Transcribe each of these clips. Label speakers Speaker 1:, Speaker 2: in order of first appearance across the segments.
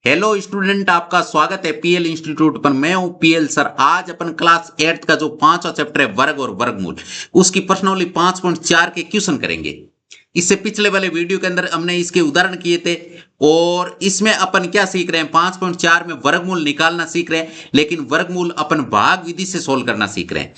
Speaker 1: Hello student, आपका स्वागत है पीएल इंस्टीट्यूट पर। मैं हूं पीएल सर। आज अपन क्लास 8 का जो पांचवा चैप्टर है वर्ग और वर्गमूल, उसकी प्रश्नावली 5.4 के क्वेश्चन करेंगे। इससे पिछले वाले वीडियो के अंदर हमने इसके उदाहरण किए थे और इसमें अपन क्या सीख रहे हैं, 5.4 में वर्गमूल निकालना सीख रहे हैं, लेकिन वर्गमूल अपन भाग विधि से सोल्व करना सीख रहे हैं।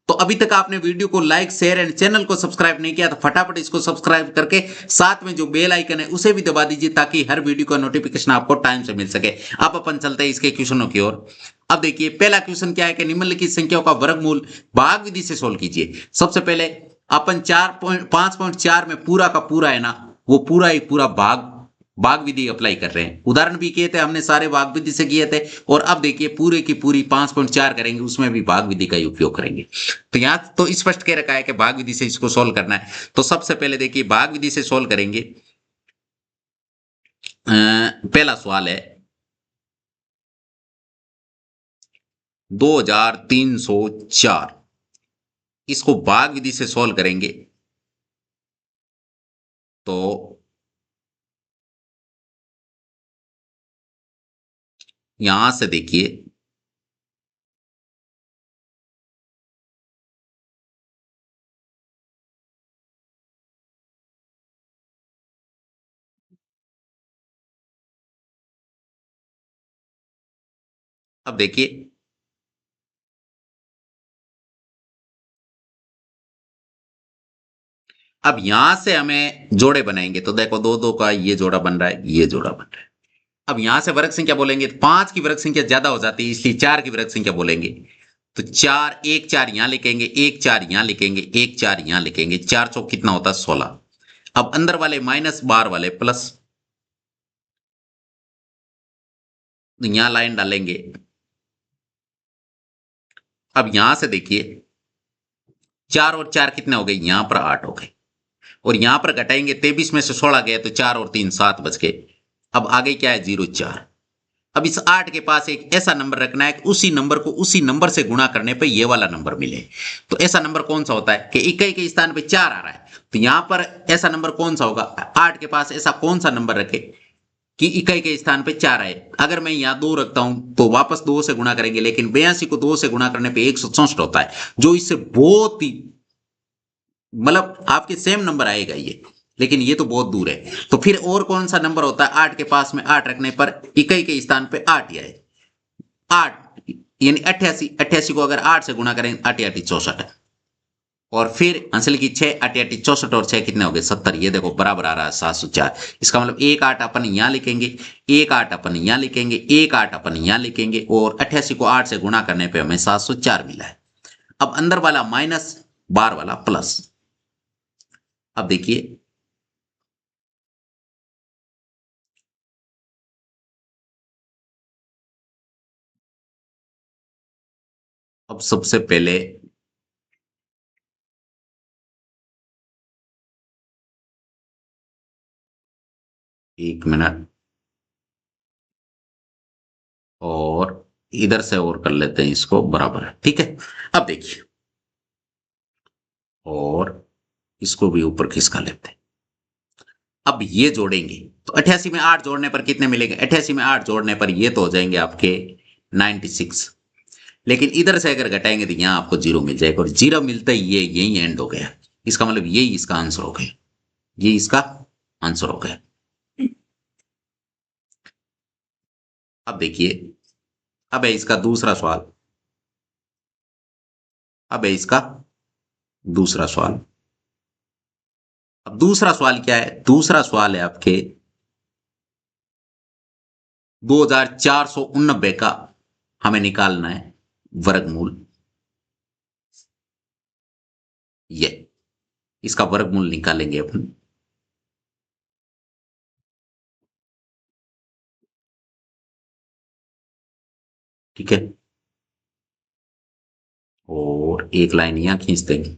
Speaker 1: तो अभी तक आपने वीडियो को लाइक शेयर एंड चैनल को सब्सक्राइब नहीं किया तो फटाफट इसको सब्सक्राइब करके साथ में जो बेल आइकन है उसे भी दबा दीजिए ताकि हर वीडियो का नोटिफिकेशन आपको टाइम से मिल सके। अब अपन चलते हैं इसके क्वेश्चनों की ओर। अब देखिए पहला क्वेश्चन क्या है कि निम्नलिखित संख्याओं का वर्गमूल भाग विधि से सोल्व कीजिए। सबसे पहले अपन 5.4 में पूरा का पूरा है ना, वो पूरा ही पूरा भाग विधि अप्लाई कर रहे हैं। उदाहरण भी किए थे हमने, सारे भाग विधि से किए थे। और अब देखिए पूरे की पूरी 5.4 करेंगे, उसमें भी भाग विधि का ही उपयोग करेंगे। तो यहां तो स्पष्ट कह रखा है कि भाग विधि से इसको सोल्व करना है। तो सबसे पहले देखिए भाग विधि से सोल्व करेंगे। पहला सवाल है 2304, इसको भाग विधि से सोल्व करेंगे तो यहां से देखिए अब देखिए अब यहां से हमें जोड़े बनाएंगे। तो देखो दो दो का ये जोड़ा बन रहा है, ये जोड़ा बन रहा है। अब यहां से वर्ग संख्या बोलेंगे तो 5 की वर्ग संख्या ज्यादा हो जाती है, इसलिए 4 की वर्ग संख्या बोलेंगे। तो 4 1 4 यहां लिखेंगे, 1 4 यहां लिखेंगे, 1 4 यहां लिखेंगे। 4 चौक कितना होता है 16। अब अंदर वाले माइनस, बाहर वाले प्लस, तो यहां लाइन डालेंगे। अब यहां से देखिए 4 और 4 कितने हो गए, यहां पर 8 हो गए। और यहां पर घटाएंगे, 23 में से 16 गए तो 4 और 3 7 बच गए। अब आगे क्या है 0 4। अब इस 8 के पास एक ऐसा नंबर रखना है कि उसी नंबर को उसी नंबर से गुणा करने पे ये वाला नंबर मिले। तो ऐसा नंबर कौन सा होता है कि इकाई के स्थान पे 4 आ रहा है, तो यहां पर ऐसा नंबर कौन सा होगा, 8 के पास ऐसा कौन सा नंबर रखे कि इकाई के स्थान पे 4 आए। अगर मैं यहां 2 रखता हूं तो वापस 2 से गुणा करेंगे, लेकिन 82 को 2 से गुणा करने पे 164 होता है, जो इससे बहुत ही मतलब आपके सेम नंबर आएगा ये, लेकिन ये तो बहुत दूर है। तो फिर और कौन सा नंबर होता है, 8 के पास में 8 रखने पर इकाई के स्थान पे 8 ही आए। 8 यानी 88, 88 को अगर 8 से गुणा करें 8 8 64। और फिर अंशल की 6 8 8 64 और 6 कितने हो गए 70। ये देखो बराबर आ रहा है 704। इसका मतलब 1 8 अपन यहां लिखेंगे, 1 8 अपन यहां लिखेंगे, 1 8 अपन यहां लिखेंगे, और 88 को 8 से गुणा करने पे हमें 704 मिला है। अब अंदर वाला माइनस, बाहर वाला प्लस। अब देखिए अब सबसे पहले एक मिनट, और इधर से और कर लेते हैं इसको, बराबर है, ठीक है। अब देखिए और इसको भी ऊपर खिसका लेते हैं। अब ये जोड़ेंगे तो 88 में 8 जोड़ने पर कितने मिलेंगे, 88 में 8 जोड़ने पर ये तो हो जाएंगे आपके 96। लेकिन इधर से अगर घटाएंगे तो यहां आपको 0 मिल जाएगा, और 0 मिलता ही ये यही एंड हो गया। इसका मतलब यही इसका आंसर हो गया, ये इसका आंसर हो गया। अब देखिए अब है इसका दूसरा सवाल। अब है इसका दूसरा सवाल। अब दूसरा सवाल क्या है, दूसरा सवाल है आपके 2489 का हमें निकालना है वर्गमूल। ये इसका वर्गमूल निकालेंगे अपन। ठीक है, और एक लाइन यहां खींच देंगे।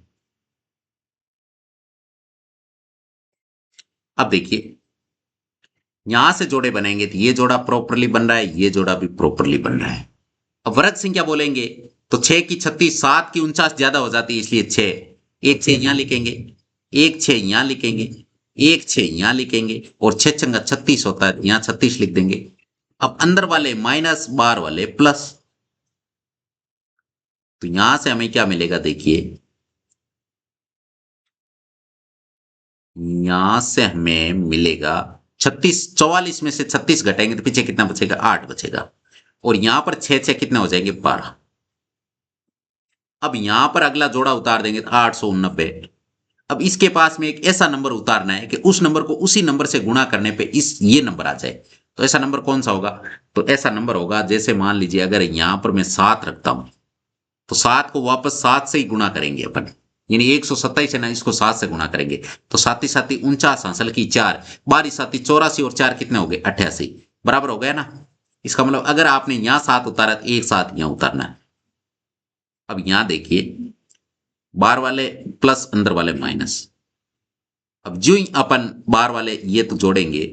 Speaker 1: अब देखिए यहां से जोड़े बनेंगे तो ये जोड़ा प्रॉपरली बन रहा है, ये जोड़ा भी प्रॉपरली बन रहा है। अब वर्ग संख्या बोलेंगे तो 6 की 36, 7 की 49 ज्यादा हो जाती है, इसलिए 6 एक 6 यहां लिखेंगे, एक 6 यहां लिखेंगे, एक 6 यहां लिखेंगे, और 6 छंगा 36 होता है, यहां 36 लिख देंगे। अब अंदर वाले माइनस, बाहर वाले प्लस। तो यहां से हमें क्या मिलेगा देखिए, यहां से हमें मिलेगा 36, 44 में से 36 घटाएंगे तो पीछे कितना बचेगा, 8 बचेगा। और यहां पर 6 6 कितने हो जाएंगे, 12। अब यहां पर अगला जोड़ा उतार देंगे तो 889। अब इसके पास में एक ऐसा नंबर उतारना है कि उस नंबर को उसी नंबर से गुणा करने पे इस ये नंबर आ जाए। तो ऐसा नंबर कौन सा होगा, तो ऐसा नंबर होगा, जैसे मान लीजिए अगर यहां पर मैं 7 रखता हूं, तो 7 को वापस 7 से ही गुणा करेंगे अपन, यानी 127 है ना, इसको 7 से गुणा करेंगे। तो 7 सात 49 हासिल की 4, 12 सात 84 और 4 कितने हो गए, 88, बराबर हो गया ना। इसका मतलब अगर आपने यहां 7 उतारा तो एक 7 यहां उतारना है। अब यहां देखिए, बाहर वाले प्लस, अंदर वाले माइनस। अब जो ही अपन बाहर वाले ये तो जोड़ेंगे,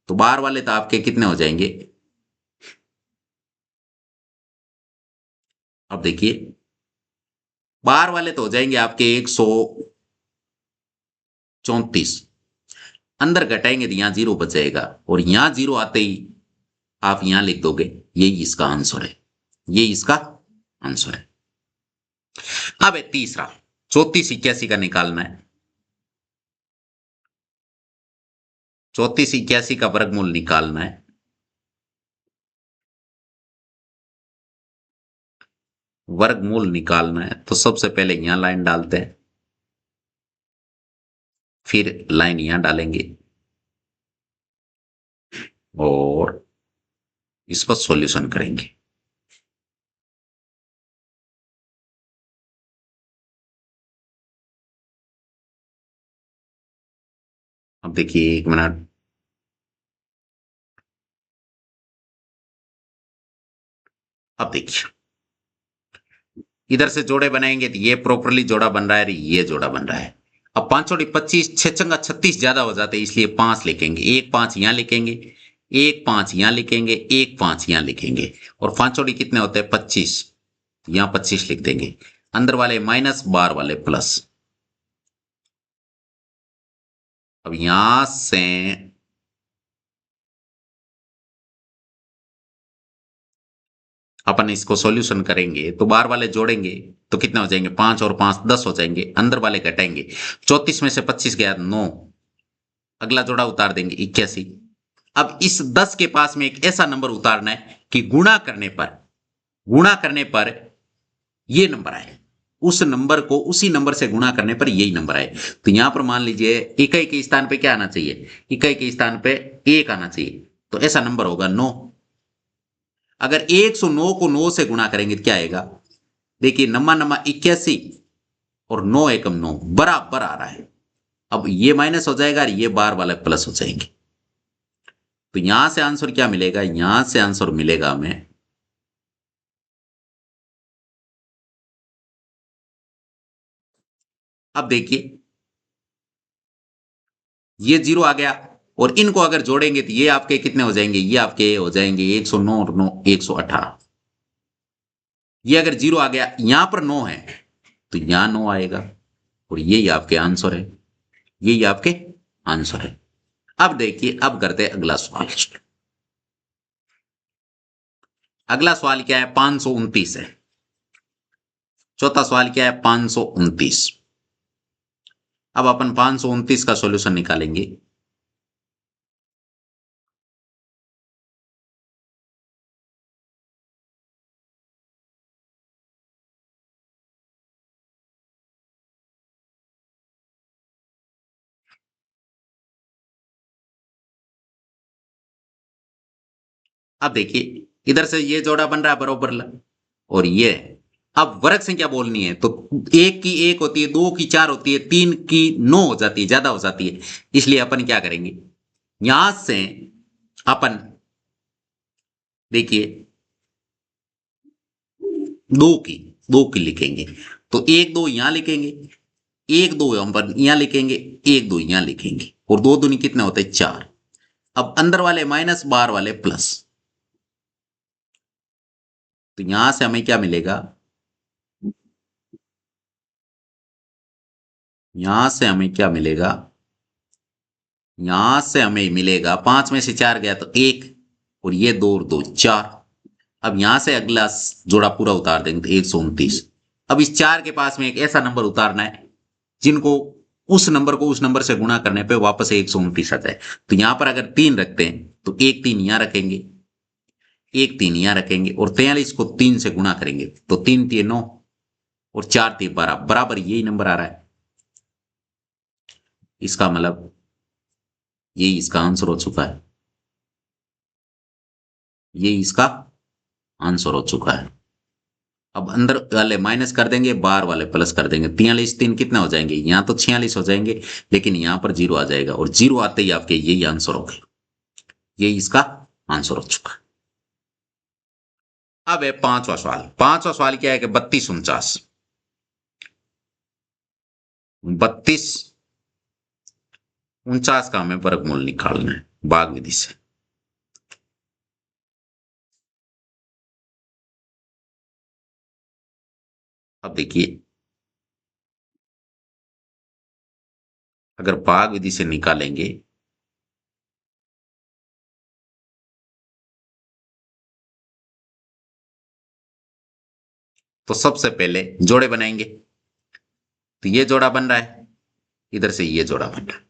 Speaker 1: तो बाहर वाले तो आपके कितने हो जाएंगे, अब देखिए बाहर वाले तो हो जाएंगे आपके 134। अंदर घटाएंगे तो यहां जीरो बच जाएगा, और यहां जीरो आते ही आप यहां लिख दोगे, यही इसका आंसर है, यही इसका आंसर है। अब है तीसरा, 34 81 का निकालना है। 34 81 का वर्गमूल निकालना है। वर्गमूल निकालना है तो सबसे पहले यहां लाइन डालते हैं, फिर लाइन यहां डालेंगे और इस पर सॉल्यूशन करेंगे। अब देखिए, 1 मिनट। अब देखिए, इधर से जोड़े बनाएंगे तो ये प्रॉपरली जोड़ा बन रहा है, ये जोड़ा बन रहा है। अब 5 और 25, 6 चंगा 36 ज्यादा हो जाते हैं, इसलिए 5 लिखेंगे, एक 5 यहां लिखेंगे, एक 5 यहां लिखेंगे, एक 5 यहां लिखेंगे। और 5 और कितने होते हैं, 25, यहां 25 लिख देंगे। अंदर वाले माइनस, बाहर वाले प्लस। अब यहां से अपन इसको सॉल्यूशन करेंगे तो बाहर वाले जोड़ेंगे तो कितने हो जाएंगे, 5 और 5 10 हो जाएंगे। अंदर वाले घटाएंगे, 34 में से 25 गया 9, अगला जोड़ा उतार देंगे 81। अब इस 10 के पास में एक ऐसा नंबर उतारना है कि गुणा करने पर ये नंबर आए, उस नंबर को उसी नंबर से गुणा करने पर यही नंबर आए। तो यहां पर मान लीजिए इकाई के स्थान पे क्या आना चाहिए, इकाई के स्थान पे 1 आना चाहिए, तो ऐसा नंबर होगा 9। अगर 109 को 9 से गुणा करेंगे तो क्या आएगा, देखिए नम्मा नम्मा 81 और 9 एकम 9 बराबर आ रहा है। अब ये माइनस हो जाएगा और ये बार वाला प्लस हो जाएंगे। तो यहां से आंसर क्या मिलेगा, यहां से आंसर मिलेगा हमें, अब देखिए ये 0 आ गया, और इनको अगर जोड़ेंगे तो ये आपके कितने हो जाएंगे, ये आपके हो जाएंगे 109 और 9 118। ये अगर 0 आ गया, यहां पर 9 है तो यहां 9 आएगा, और यही आपके आंसर है, यही आपके आंसर है। अब देखिए, अब करते हैं अगला सवाल। अगला सवाल क्या है, 529 है। चौथा सवाल क्या है, 529। अब अपन 529 का सॉल्यूशन निकालेंगे। अब देखिए, इधर से ये जोड़ा बन रहा है बरोबर, और ये है। अब वर्ग संख्या बोलनी है तो एक की 1 होती है, 2 की 4 होती है, 3 की 9 हो जाती है, ज्यादा हो जाती है। इसलिए अपन क्या करेंगे, यहां से अपन देखिए 2 की 2 की लिखेंगे, तो 1 2 यहां लिखेंगे, 1 2 अपन यहां लिखेंगे, 1 2 यहां लिखेंगे, और 2 दूनी कितने होते हैं, 4। अब अंदर वाले माइनस, बाहर वाले प्लस। तो यहां से हमें क्या मिलेगा, यहां से हमें क्या मिलेगा, यहां से हमें मिलेगा 5 में से 4 गया तो 1, और ये 2 और 2 4। अब यहां से अगला जोड़ा पूरा उतार देंगे तो 129। अब इस 4 के पास में एक ऐसा नंबर उतारना है जिनको उस नंबर को उस नंबर से गुणा करने पे वापस 129 आ जाए। तो यहां पर अगर 3 रखते हैं तो एक 3 यहां रखेंगे, एक 3 यहां रखेंगे और 43 को 3 से गुणा करेंगे तो 3 3 9 और 4 3 12 बराबर यही नंबर आ रहा है। इसका मतलब यही इसका आंसर हो चुका है, यही इसका आंसर हो चुका है। अब अंदर वाले माइनस कर देंगे, बाहर वाले प्लस कर देंगे। 43 3 कितना हो जाएंगे, यहां तो 46 हो जाएंगे, लेकिन यहां पर 0 आ जाएगा और 0 आते ही आपके यही आंसर हो गया, यही इसका आंसर हो चुका। अब है पांचवा सवाल। पांचवा सवाल क्या है कि 32 49, 32 49 का हमें वर्गमूल निकालना है भाग विधि से। अब देखिए, अगर भाग विधि से निकालेंगे तो सबसे पहले जोड़े बनाएंगे। तो ये जोड़ा बन रहा है, इधर से ये जोड़ा बन रहा है,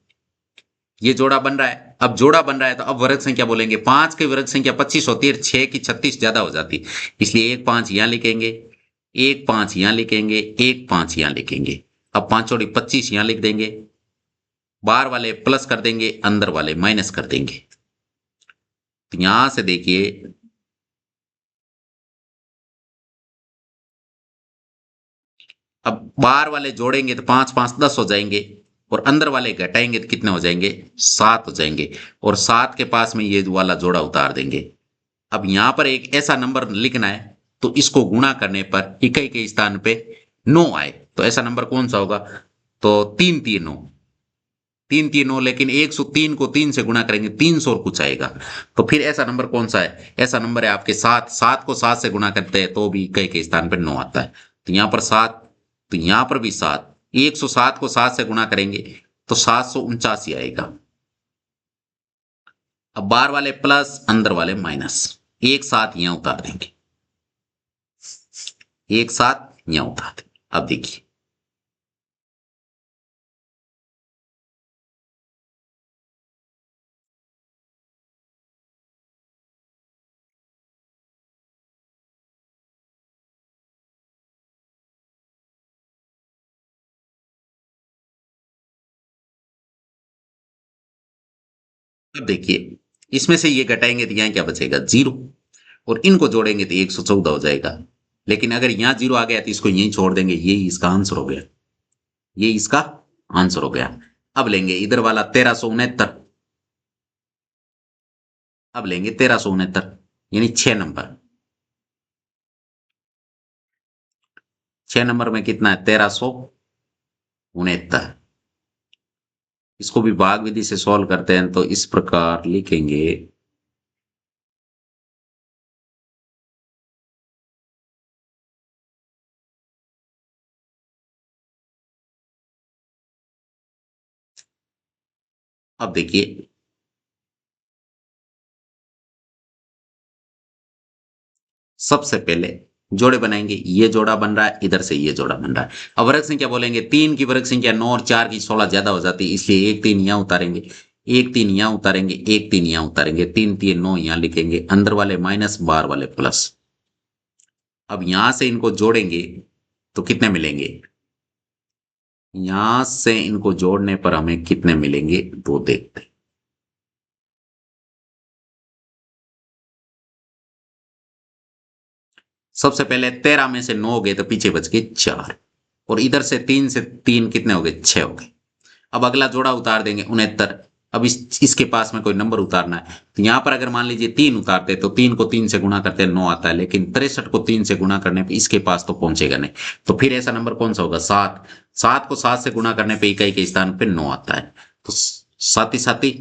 Speaker 1: ये जोड़ा बन रहा है। अब जोड़ा बन रहा है तो अब वर्ग संख्या बोलेंगे। 5 की वर्ग संख्या 25 होती है, 6 की 36 ज्यादा हो जाती, इसलिए 1 5 यहां लिखेंगे, 1 5 यहां लिखेंगे, 1 5 यहां लिखेंगे। अब 5 चौड़ी 25 यहां लिख देंगे, बाहर वाले प्लस कर देंगे, अंदर वाले माइनस कर देंगे। तो यहां से देखिए, अब बाहर वाले जोड़ेंगे तो 5 5 10 हो जाएंगे और अंदर वाले घटाएंगे तो कितने हो जाएंगे, 7 हो जाएंगे। और 7 के पास में ये वाला जोड़ा उतार देंगे। अब यहां पर एक ऐसा नंबर लिखना है तो इसको गुणा करने पर इकाई के स्थान पे 9 आए, तो ऐसा नंबर कौन सा होगा, तो 3 3 9, 3 3 9। लेकिन 103 को 3 से गुणा करेंगे 300 और कुछ आएगा। तो फिर ऐसा नंबर कौन सा है, ऐसा नंबर है आपके 7। 7 को 7 से गुणा करते हैं तो भी इकाई के स्थान पर 9 आता है। तो यहां पर 7, तो यहां पर भी 7। 107 को 7 से गुणा करेंगे तो 779 आएगा। अब बाहर वाले प्लस, अंदर वाले माइनस, एक साथ यहां उतार देंगे, एक साथ यहां उतार देंगे। अब देखिए, अब देखिए, इसमें से ये घटाएंगे तो यहां क्या बचेगा, 0। और इनको जोड़ेंगे तो 114 हो जाएगा। लेकिन अगर यहां 0 आ गया तो इसको यहीं छोड़ देंगे, यही इसका आंसर हो गया, यही इसका आंसर हो गया। अब लेंगे इधर वाला 1369, अब लेंगे 1369 यानी 6 नंबर। 6 नंबर में कितना है, 1369। इसको भी भाग विधि से सॉल्व करते हैं तो इस प्रकार लिखेंगे, अब देखिए, सबसे पहले जोड़े बनाएंगे। ये जोड़ा बन रहा है, इधर से ये जोड़ा बन रहा है। अब वर्ग संख्या बोलेंगे, 3 की वर्ग संख्या 9 और 4 की 16 ज्यादा हो जाती है, इसलिए एक 3 यहां उतारेंगे, एक 3 यहां उतारेंगे, एक 3 यहां उतारेंगे। 3 3 9 यहां लिखेंगे, अंदर वाले माइनस, बाहर वाले प्लस। अब यहां से इनको जोड़ेंगे तो कितने मिलेंगे, यहां से इनको जोड़ने पर हमें कितने मिलेंगे वो देखते हैं। सबसे पहले 13 में से 9 गए तो पीछे बच गए 4, और इधर से 3 से 3 कितने हो गए, 6 हो गए। अब अगला जोड़ा उतार देंगे 69। अब इसके पास में कोई नंबर उतारना है तो यहां पर अगर मान लीजिए 3 उतारते तो 3 को 3 से गुणा करते 9 आता है, लेकिन 63 को 3 से गुणा करने पे इसके पास तो पहुंचेगा नहीं। तो फिर ऐसा नंबर कौन सा होगा, 7। 7 को 7 से गुणा करने पे इकाई के स्थान पे 9 आता है। तो साती साती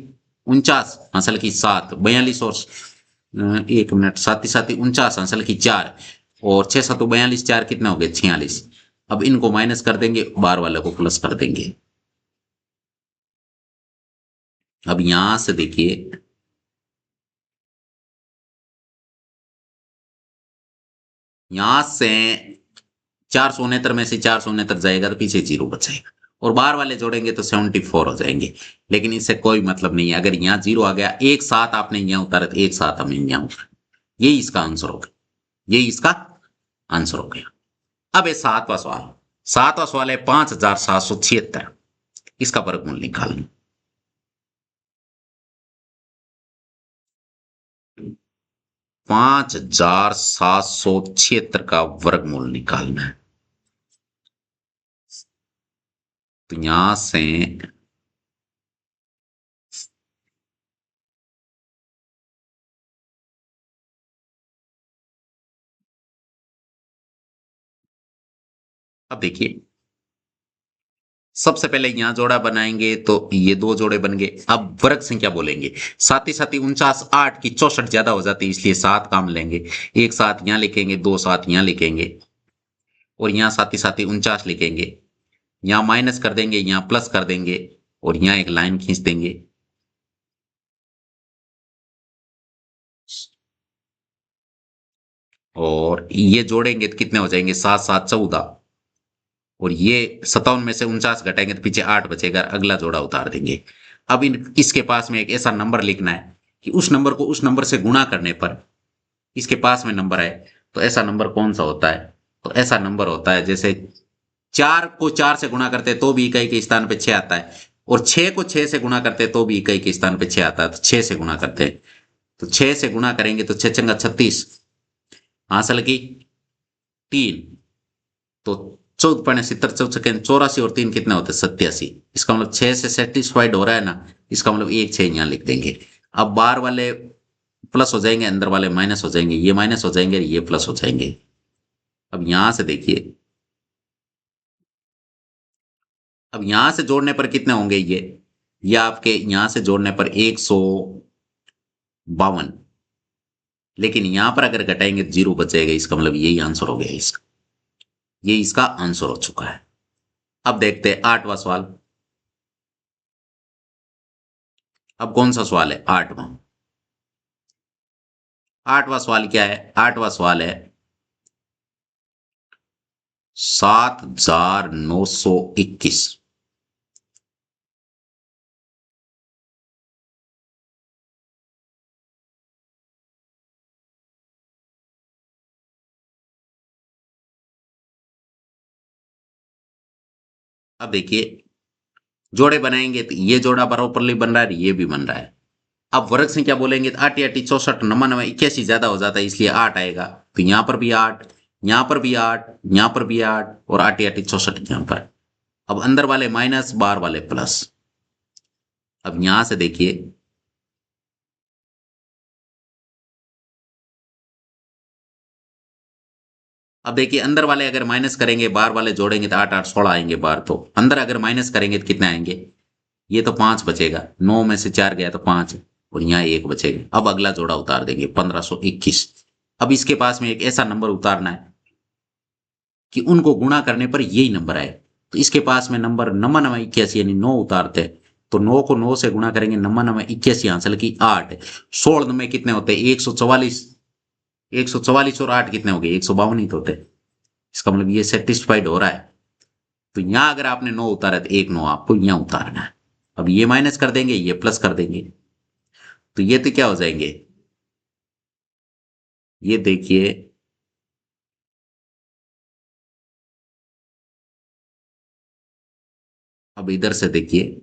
Speaker 1: 49 असल की 7, 42 और 1 मिनट, साती साती 49 असल की 4, और 6 7 42, 4 कितना हो गया, 46। अब इनको माइनस कर देंगे, बार वाले को प्लस कर देंगे। अब यहां से देखिए, यहां से 469 में से 469 जाएगा तो पीछे जीरो बचेगा, और बाहर वाले जोड़ेंगे तो 74 हो जाएंगे। लेकिन इससे कोई मतलब नहीं है, अगर यहाँ जीरो आ गया, एक साथ आपने यहाँ उतारा तो एक साथ हमें यहाँ उतारा, यही इसका आंसर हो गया, यही इसका आंसर हो गया। अब ये सातवां सवाल, सातवां सवाल है 5776, इसका वर्गमूल निकालना। 5776 का वर्गमूल निकालना है। तो यहां से अब देखिए, सबसे पहले यहां जोड़ा बनाएंगे तो ये दो जोड़े बन गए। अब वर्ग संख्या बोलेंगे, साथ ही 49 8 की 64 ज्यादा हो जाती है, इसलिए 7 काम लेंगे। एक साथ यहां लिखेंगे, दो साथ यहां लिखेंगे, और यहाँ साथ ही 49 लिखेंगे। यहाँ माइनस कर देंगे, यहाँ प्लस कर देंगे, और यहाँ एक लाइन खींच देंगे। और ये जोड़ेंगे तो कितने हो जाएंगे, 7 7 14, और ये 57 में से 49 घटाएंगे तो पीछे 8 बचेगा, अगला जोड़ा उतार देंगे। अब इन इसके पास में एक ऐसा नंबर लिखना है कि उस नंबर को उस नंबर से गुणा करने पर इसके पास में नंबर आए। तो ऐसा नंबर कौन सा होता है, तो ऐसा नंबर होता है जैसे 4 को 4 से गुणा करते हैं तो भी इकाई के स्थान पे 6 आता है, और 6 को 6 से गुणा करते हैं तो भी इकाई के स्थान पे 6 आता है। तो 6 से गुणा करते हैं, तो 6 से गुणा करेंगे तो 6 छंगा 36, हासिल की 3, तो 14.70 चौसठ 84, और 3 कितने होते हैं 87। इसका मतलब 6 से सेटिस्फाइड हो रहा है ना, इसका मतलब एक 6 यहाँ लिख देंगे। अब बाहर वाले प्लस हो जाएंगे, अंदर वाले माइनस हो जाएंगे, ये माइनस हो जाएंगे, ये प्लस हो जाएंगे। अब यहां से देखिए, अब यहां से जोड़ने पर कितने होंगे, ये आपके यहां से जोड़ने पर 152, लेकिन यहां पर अगर घटाएंगे तो जीरो बचेगा, इसका मतलब यही आंसर हो गया इसका, ये इसका आंसर हो चुका है। अब देखते हैं आठवां सवाल। अब कौन सा सवाल है, आठवां। आठवां सवाल क्या है, आठवां सवाल है 7921। अब देखिए, जोड़े बनाएंगे तो ये जोड़ा बराबरली बन रहा है, ये भी बन रहा है। अब वर्ग संख्या बोलेंगे तो 8 8 64 99 81 ज्यादा हो जाता है, इसलिए 8 आएगा। तो यहां पर भी 8, यहां पर भी 8, यहां पर भी 8, और 8 8 64 यहां पर। अब अंदर वाले माइनस, बाहर वाले प्लस। अब यहां से देखिए, अब देखिए अंदर वाले अगर माइनस करेंगे, बाहर वाले जोड़ेंगे तो 8 8 16 आएंगे बाहर। तो अंदर अगर माइनस करेंगे तो कितने आएंगे, ये तो 5 बचेगा, 9 में से 4 गया तो 5, और यहाँ 1 बचेगा। अब अगला जोड़ा उतार देंगे 1521। अब इसके पास में एक ऐसा नंबर उतारना है कि उनको गुणा करने पर यही नंबर आए। तो इसके पास में नंबर 9981 यानी 9 उतारते हैं, तो 9 को 9 से गुणा करेंगे, 9981 हासिल की 8, 16 में कितने होते हैं 144, 144 और 8 कितने हो गए 152 ही तो होते। इसका मतलब ये सेटिस्फाइड हो रहा है। तो यहां अगर आपने 9 उतारा तो एक 9 आपको यहां उतारना है। अब ये माइनस कर देंगे, ये प्लस कर देंगे, तो ये तो क्या हो जाएंगे, ये देखिए, अब इधर से देखिए,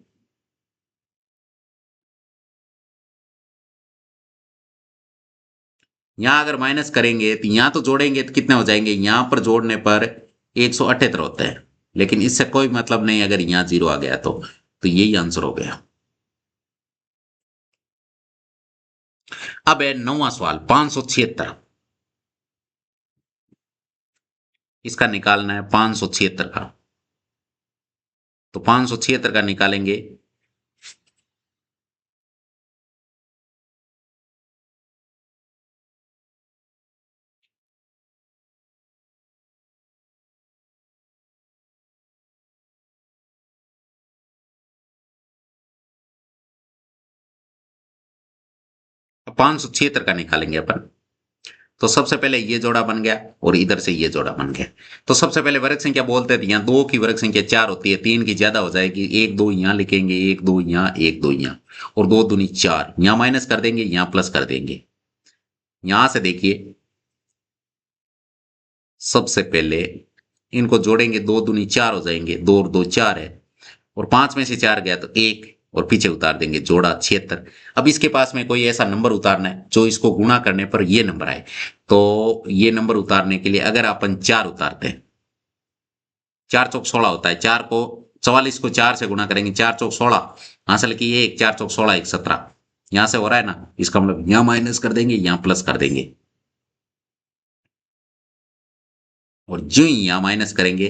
Speaker 1: यहां अगर माइनस करेंगे तो यहां तो जोड़ेंगे तो कितने हो जाएंगे, यहां पर जोड़ने पर 178 होते हैं, लेकिन इससे कोई मतलब नहीं अगर यहां जीरो आ गया तो यही आंसर हो गया। अब है नौवां सवाल 576, इसका निकालना है 576 का। तो 576 का निकालेंगे, 576 का निकालेंगे अपन। तो सबसे पहले ये जोड़ा बन गया और इधर से ये जोड़ा बन गया। तो सबसे पहले वर्ग संख्या बोलते थे, यहाँ दो की वर्ग संख्या 4 होती है, 3 की ज्यादा हो जाएगी, 1 2 यहाँ लिखेंगे, 1 2 यहाँ, 1 2 यहाँ, और 2 दूनी 4, यहाँ माइनस कर देंगे, यहाँ प्लस कर देंगे। यहां से देखिए सबसे पहले इनको जोड़ेंगे, 2 दूनी 4 हो जाएंगे, 2 और 2 4 है, और 5 में से 4 गया तो 1, और पीछे उतार देंगे, जोड़ा 76। अब इसके पास में कोई ऐसा नंबर उतारना है जो इसको गुणा करने पर ये नंबर आए। तो ये नंबर उतारने के लिए अगर अपन 4 उतारते हैं, 4 चौक 16 होता है, 4 को 44 को 4 से गुणा करेंगे, 4 चौक 16, हासिल की 1, 4 चौक 16, 1 17, यहां से हो रहा है ना, इसका मतलब यहां माइनस कर देंगे, यहां प्लस कर देंगे, और जो ही यहां माइनस करेंगे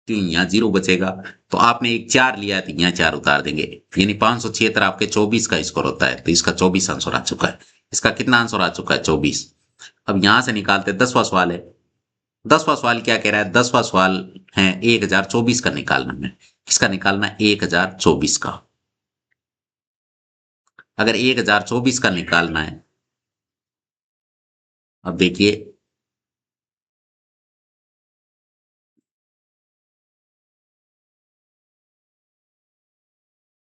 Speaker 1: तो यहाँ 0 बचेगा। तो आपने एक 4 लिया है तो यहाँ 4 उतार देंगे, यानी 576 आपके 24 का स्कोर होता है, तो इसका 24 आंसर आ चुका है। इसका कितना आंसर आ चुका है? 24। अब यहां से निकालते 10वां सवाल है। 10वां सवाल क्या कह रहा है? 10वां सवाल है 1024 का निकालना है। किसका निकालना है? 1024 का। अगर 1024 का निकालना है, अब देखिए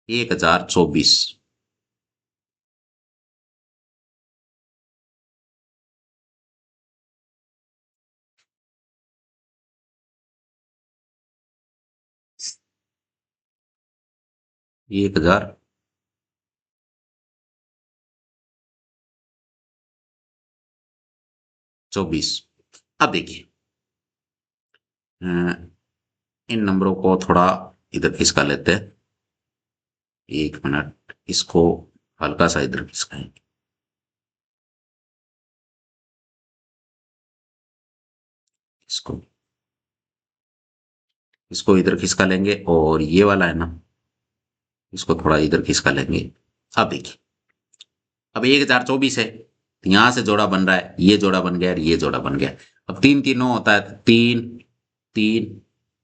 Speaker 1: 1024, एक हजार 24। अब देखिए इन नंबरों को थोड़ा इधर खिसका लेते हैं, 1 मिनट, इसको हल्का सा इधर खिसकाएंगे, इसको इसको इधर खिसका लेंगे, और ये वाला है ना, इसको थोड़ा इधर खिसका लेंगे। अब देखिए, अब 1024 है, तो यहां से जोड़ा बन रहा है, ये जोड़ा बन गया और ये जोड़ा बन गया। अब 3 3 9 होता है, 3 3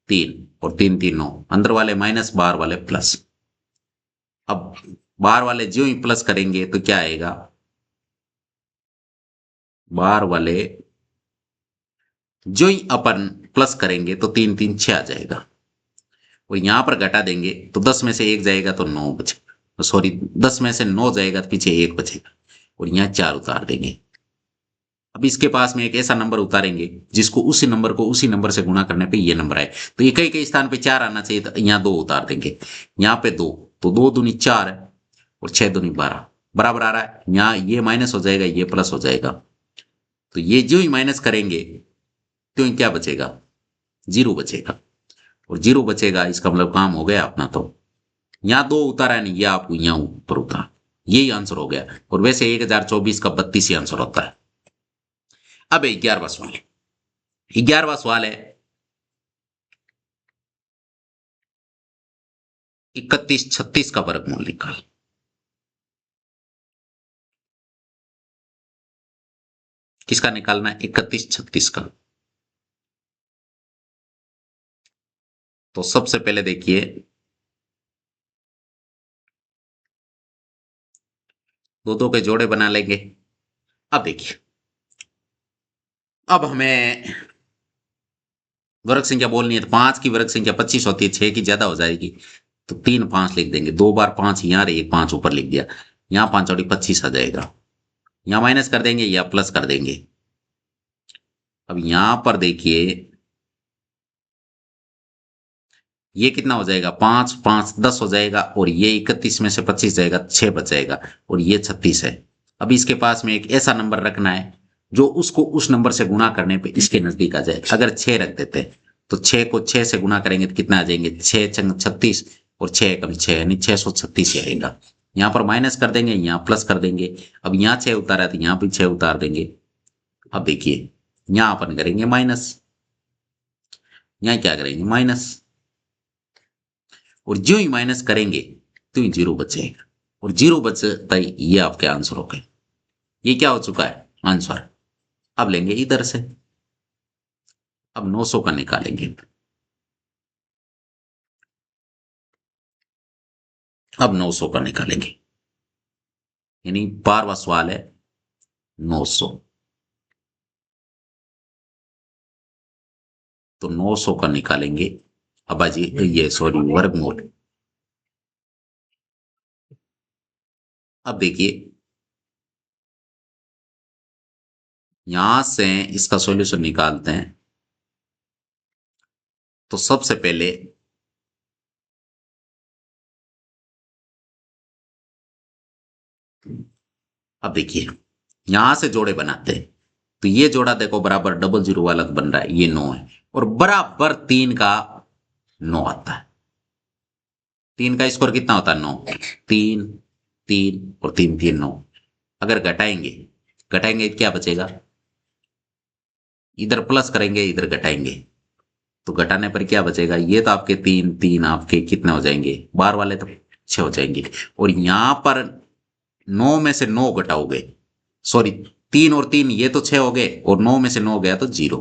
Speaker 1: 3, और 3 3 9, अंदर वाले माइनस, बाहर वाले प्लस। अब बाहर वाले जो ही प्लस करेंगे तो क्या आएगा? बाहर वाले जो ही अपन प्लस करेंगे तो 3 3 6 आ जाएगा, और यहां पर घटा देंगे तो 10 में से 1 जाएगा तो 9 बचेगा, सॉरी 10 में से 9 जाएगा तो पीछे 1 बचेगा, और यहाँ 4 उतार देंगे। अब इसके पास में एक ऐसा नंबर उतारेंगे जिसको उसी नंबर को उसी नंबर से गुणा करने पे ये नंबर आए। तो एक के स्थान पे 4 आना चाहिए, तो यहाँ 2 उतार देंगे, यहाँ पे 2, तो 2 दूनी 4 है, और 6 दूनी 12, बराबर आ रहा है। यहाँ ये माइनस हो जाएगा, ये प्लस हो जाएगा, तो ये जो ही माइनस करेंगे तो क्या बचेगा? 0 बचेगा, और 0 बचेगा, इसका मतलब काम हो गया अपना। तो यहाँ 2 उतारा नहीं, ये आपको यहाँ ऊपर उतार, यही आंसर हो गया। और वैसे 1024 का 32 ही आंसर होता है। अब 11वां सवाल, 11वां सवाल है 31 36 का वर्गमूल निकाल। किसका निकालना है? 31 36 का। तो सबसे पहले देखिए, दो दो के जोड़े बना लेंगे। अब देखिए, अब हमें वर्ग संख्या बोलनी है, तो 5 की वर्ग संख्या 25 होती है, 6 की ज्यादा हो जाएगी, तो 3 5 लिख देंगे, 2 बार 5 यहाँ, एक 5 ऊपर लिख दिया, यहाँ 5 और 25 आ जाएगा, यहाँ माइनस कर देंगे या प्लस कर देंगे। अब यहां पर देखिए ये कितना हो जाएगा? 5 5 10 हो जाएगा, और ये 31 में से 25 जाएगा, 6 बच जाएगा, और ये 36 है। अब इसके पास में एक ऐसा नंबर रखना है जो उसको उस नंबर से गुणा करने पे इसके नजदीक आ जाए। अगर 6 रख देते तो 6 को 6 से गुणा करेंगे तो कितना आ जाएंगे? 6 छंग 36, और 6 कम 6, यानी 636 ही आएगा। यहाँ पर माइनस कर देंगे, यहाँ प्लस कर देंगे। अब यहाँ 6 उतारा तो यहाँ भी 6 उतार देंगे। अब देखिए यहाँ अपन करेंगे माइनस, यहाँ क्या करेंगे? माइनस, और जो ही माइनस करेंगे तो ही 0 बचेगा, और 0 बचता ही ये आपके आंसर हो गए। ये क्या हो चुका है? आंसर। अब लेंगे इधर से, अब 900 का निकालेंगे। अब 900 का निकालेंगे, यानी 12वां सवाल है 900। तो 900 का निकालेंगे अब जी, ये सॉरी वर्गमूल। अब देखिए यहां से इसका सॉल्यूशन निकालते हैं। तो सबसे पहले अब देखिए यहां से जोड़े बनाते हैं। तो ये जोड़ा देखो बराबर डबल जीरो वाला बन रहा है, ये 9 है और बराबर 3 का 9 आता है। 3 का स्कोर कितना होता है 9। 3 3 और 3 3 9। अगर घटाएंगे घटाएंगे क्या बचेगा, इधर प्लस करेंगे इधर घटाएंगे तो घटाने पर क्या बचेगा, ये तो आपके 3 3 आपके कितने हो जाएंगे, बार वाले तो 6 हो जाएंगे। और यहां पर 9 में से 9 घटाओगे, सॉरी 3 और 3 ये तो 6 हो गए और 9 में से 9 गया तो 0।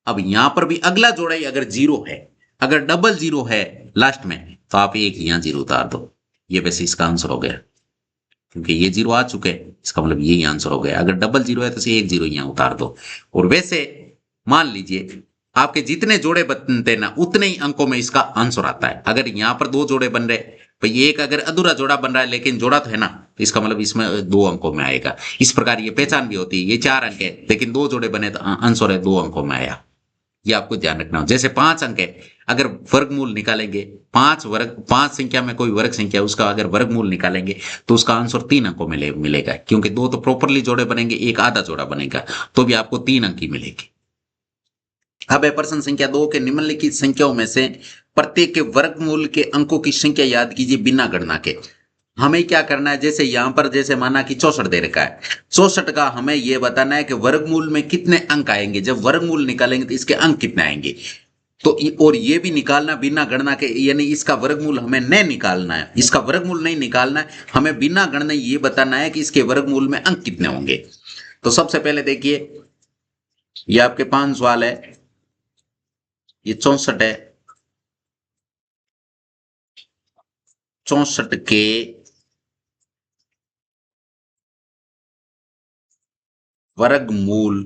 Speaker 1: अब यहां पर भी अगला जोड़ा ही अगर 0 है, अगर डबल 0 है लास्ट में तो आप एक यहां 0 उतार दो। ये वैसे इसका आंसर हो गया, क्योंकि ये 0 आ चुके हैं इसका मतलब यही आंसर हो गया। अगर डबल 0 है तो एक 0 यहां उतार दो। और वैसे मान लीजिए आपके जितने जोड़े बनते हैं ना उतने ही अंकों में इसका आंसर आता है। अगर यहां पर 2 जोड़े बन रहे, भाई एक अगर अधूरा जोड़ा बन रहा है लेकिन जोड़ा तो है ना, तो इसका मतलब इसमें 2 अंकों में आएगा। इस प्रकार ये पहचान भी होती है, ये 4 अंक है लेकिन 2 जोड़े बने तो आंसर है 2 अंकों में आया। ये आपको ध्यान रखना हो। जैसे 5 अंक है, अगर वर्गमूल निकालेंगे, 5 संख्या में कोई वर्ग संख्या उसका अगर वर्गमूल निकालेंगे तो उसका आंसर 3 अंकों में मिलेगा, क्योंकि 2 तो प्रॉपरली जोड़े बनेंगे, एक आधा जोड़ा बनेगा तो भी आपको 3 अंक ही मिलेगी। अब है प्रश्न संख्या 2 के निम्नलिखित संख्याओं में से प्रत्येक के वर्गमूल के अंकों की संख्या याद कीजिए बिना गणना के। हमें क्या करना है, जैसे यहां पर जैसे माना कि 64 दे रखा है, 64 का हमें यह बताना है कि वर्गमूल में कितने अंक आएंगे। जब वर्गमूल निकालेंगे तो इसके अंक कितने आएंगे। तो और ये भी निकालना बिना गणना के, यानी इसका वर्गमूल हमें नहीं निकालना है, इसका वर्गमूल नहीं निकालना है, हमें बिना गणना ये बताना है कि इसके वर्गमूल में अंक कितने होंगे। तो सबसे पहले देखिए ये आपके 5 सवाल है, ये 64 है। 64 के वर्गमूल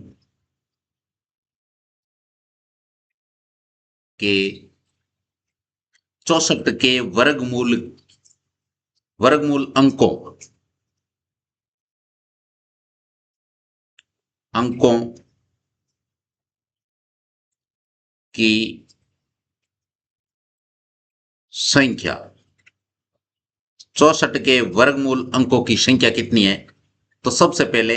Speaker 1: के 64 के वर्गमूल अंकों की संख्या, 64 के वर्गमूल अंकों की संख्या कितनी है। तो सबसे पहले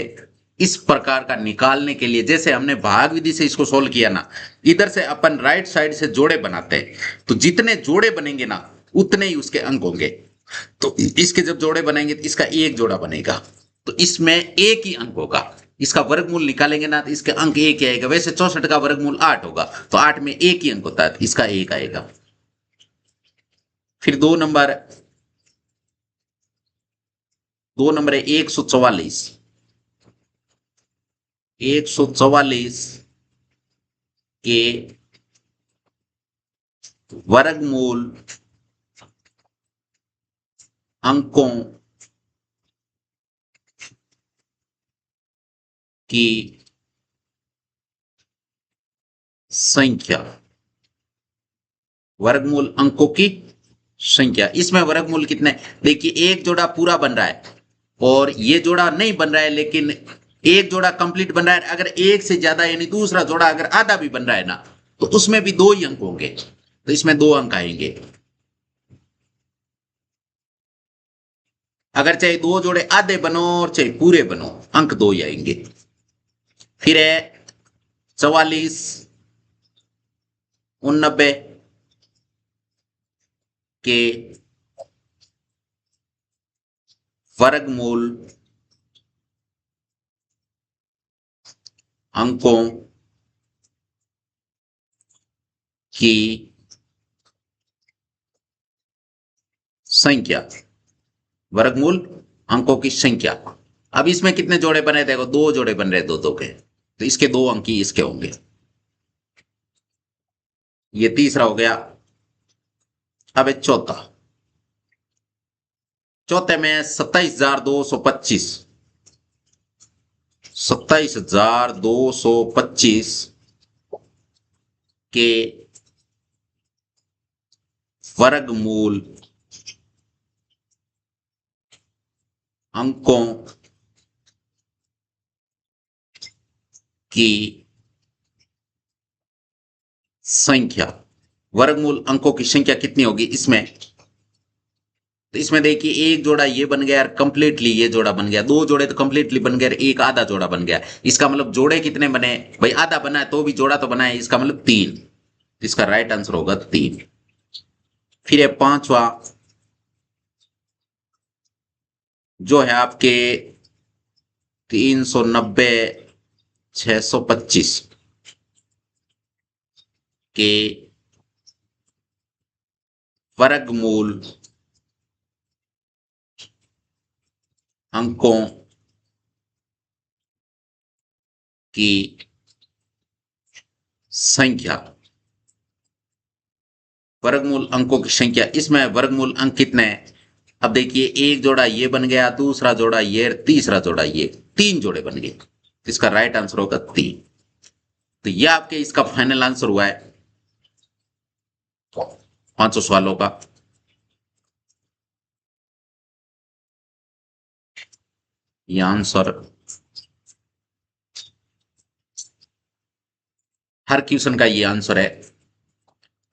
Speaker 1: इस प्रकार का निकालने के लिए जैसे हमने भाग विधि से इसको सोल्व किया ना, इधर से अपन राइट साइड से जोड़े बनाते हैं। तो जितने जोड़े बनेंगे ना उतने ही उसके अंक होंगे। तो इसके जब जोड़े बनेंगे तो इसका एक जोड़ा बनेगा तो इसमें एक ही अंक होगा। इसका वर्गमूल निकालेंगे ना तो इसके अंक एक ही आएगा। वैसे 64 का वर्गमूल 8 होगा तो 8 में एक ही अंक होता है तो इसका एक आएगा। फिर 2 नंबर है 144। 144 के वर्गमूल अंकों की संख्या, वर्गमूल अंकों की संख्या। इसमें वर्गमूल कितने, देखिए एक जोड़ा पूरा बन रहा है और ये जोड़ा नहीं बन रहा है, लेकिन एक जोड़ा कंप्लीट बन रहा है। अगर एक से ज्यादा यानी दूसरा जोड़ा अगर आधा भी बन रहा है ना तो उसमें भी 2 ही अंक होंगे तो इसमें 2 अंक आएंगे। अगर चाहे 2 जोड़े आधे बनो और चाहे पूरे बनो अंक 2 ही आएंगे। फिर है 44 89 के वर्गमूल अंकों की संख्या, वर्गमूल अंकों की संख्या। अब इसमें कितने जोड़े बने, देखो 2 जोड़े बन रहे 2 2 के तो इसके 2 अंक ही इसके होंगे। ये तीसरा हो गया। अब है चौथा। चौथे में 27,225, 27,225 के वर्गमूल अंकों की संख्या, वर्गमूल अंकों की संख्या कितनी होगी इसमें? तो इसमें देखिए एक जोड़ा ये बन गया, कंप्लीटली ये जोड़ा बन गया, दो जोड़े तो कंप्लीटली बन गए, एक आधा जोड़ा बन गया। इसका मतलब जोड़े कितने बने भाई? आधा बना है तो भी जोड़ा तो बना है, इसका मतलब 3। इसका राइट आंसर होगा 3। फिर है पांचवा, जो है आपके 390 625 के वर्गमूल अंकों की संख्या, वर्गमूल अंकों की संख्या। इसमें वर्गमूल अंक कितने हैं? अब देखिए एक जोड़ा ये बन गया, दूसरा जोड़ा ये, तीसरा जोड़ा ये, 3 जोड़े बन गए। इसका राइट आंसर होगा 3। तो ये आपके इसका फाइनल आंसर हुआ है 500 सवालों का। ये आंसर हर क्वेश्चन का ये आंसर है।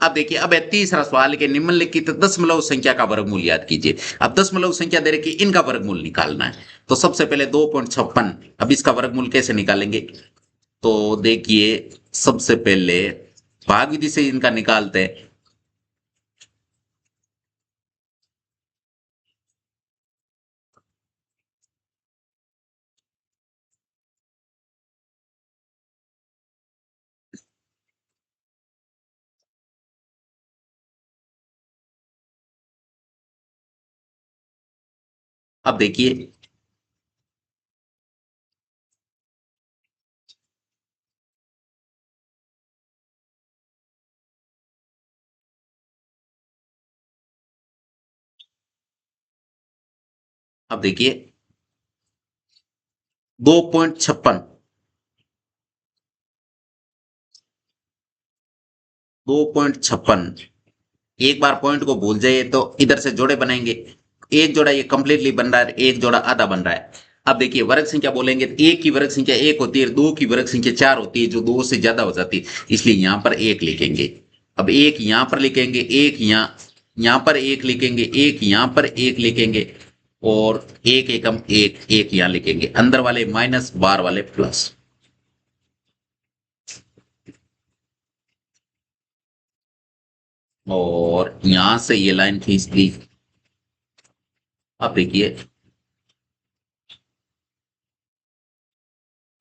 Speaker 1: अब देखिए अब है तीसरा सवाल के निम्नलिखित दशमलव संख्या का वर्गमूल याद कीजिए। अब दशमलव संख्या दे रखी, इनका वर्गमूल निकालना है। तो सबसे पहले 2.56, अब इसका वर्गमूल कैसे निकालेंगे? तो देखिए सबसे पहले भाग विधि से इनका निकालते हैं। अब देखिए अब देखिए 2.56, 2.56, एक बार पॉइंट को भूल जाइए तो इधर से जोड़े बनाएंगे। एक जोड़ा ये कंप्लीटली बन रहा है, एक जोड़ा आधा बन रहा है। अब देखिए वर्ग संख्या बोलेंगे तो एक की वर्ग संख्या 1 होती है, दो की वर्ग संख्या 4 होती है, जो 2 से ज्यादा हो जाती है, इसलिए यहां पर 1 लिखेंगे। अब एक यहां पर लिखेंगे, एक यहां पर 1 लिखेंगे, एक यहां पर 1 लिखेंगे, और एक एकम एक एक यहां लिखेंगे, अंदर वाले माइनस, बाहर वाले प्लस। और यहां से ये लाइन खींच दी। अब देखिए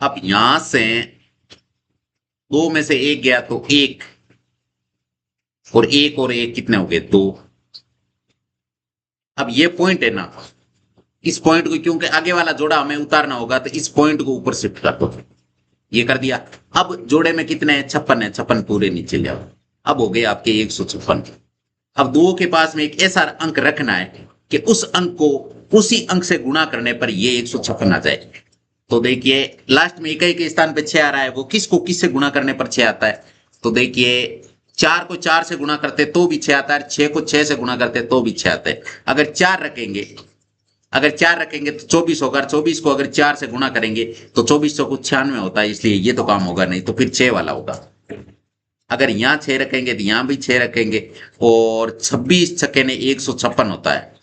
Speaker 1: अब यहां से दो में से एक गया तो एक, और एक कितने हो गए? 2। अब ये पॉइंट है ना, इस पॉइंट को क्योंकि आगे वाला जोड़ा हमें उतारना होगा, तो इस पॉइंट को ऊपर शिफ्ट कर दो। ये कर दिया। अब जोड़े में कितने हैं? 56 है, 56 पूरे नीचे ले आओ। अब हो गए आपके 156। अब दो के पास में एक ऐसा अंक रखना है कि उस अंक को उसी अंक से गुणा करने पर ये 156 आ जाए। तो देखिए लास्ट में इकाई के स्थान पे 6 आ रहा है, वो किसको किससे गुणा करने पर 6 आता है? तो देखिए 4 को 4 से गुणा करते तो भी 6 आता है, 6 को 6 से गुणा करते तो भी 6 आता है। अगर 4 रखेंगे, अगर 4 रखेंगे तो 24 होगा, 24 को अगर 4 से गुणा करेंगे तो 24 को 96 होता है, इसलिए ये तो काम होगा नहीं, तो फिर 6 वाला होगा। अगर यहाँ 6 रखेंगे तो यहाँ भी 6 रखेंगे, और 26 छक्के ने 156 होता है,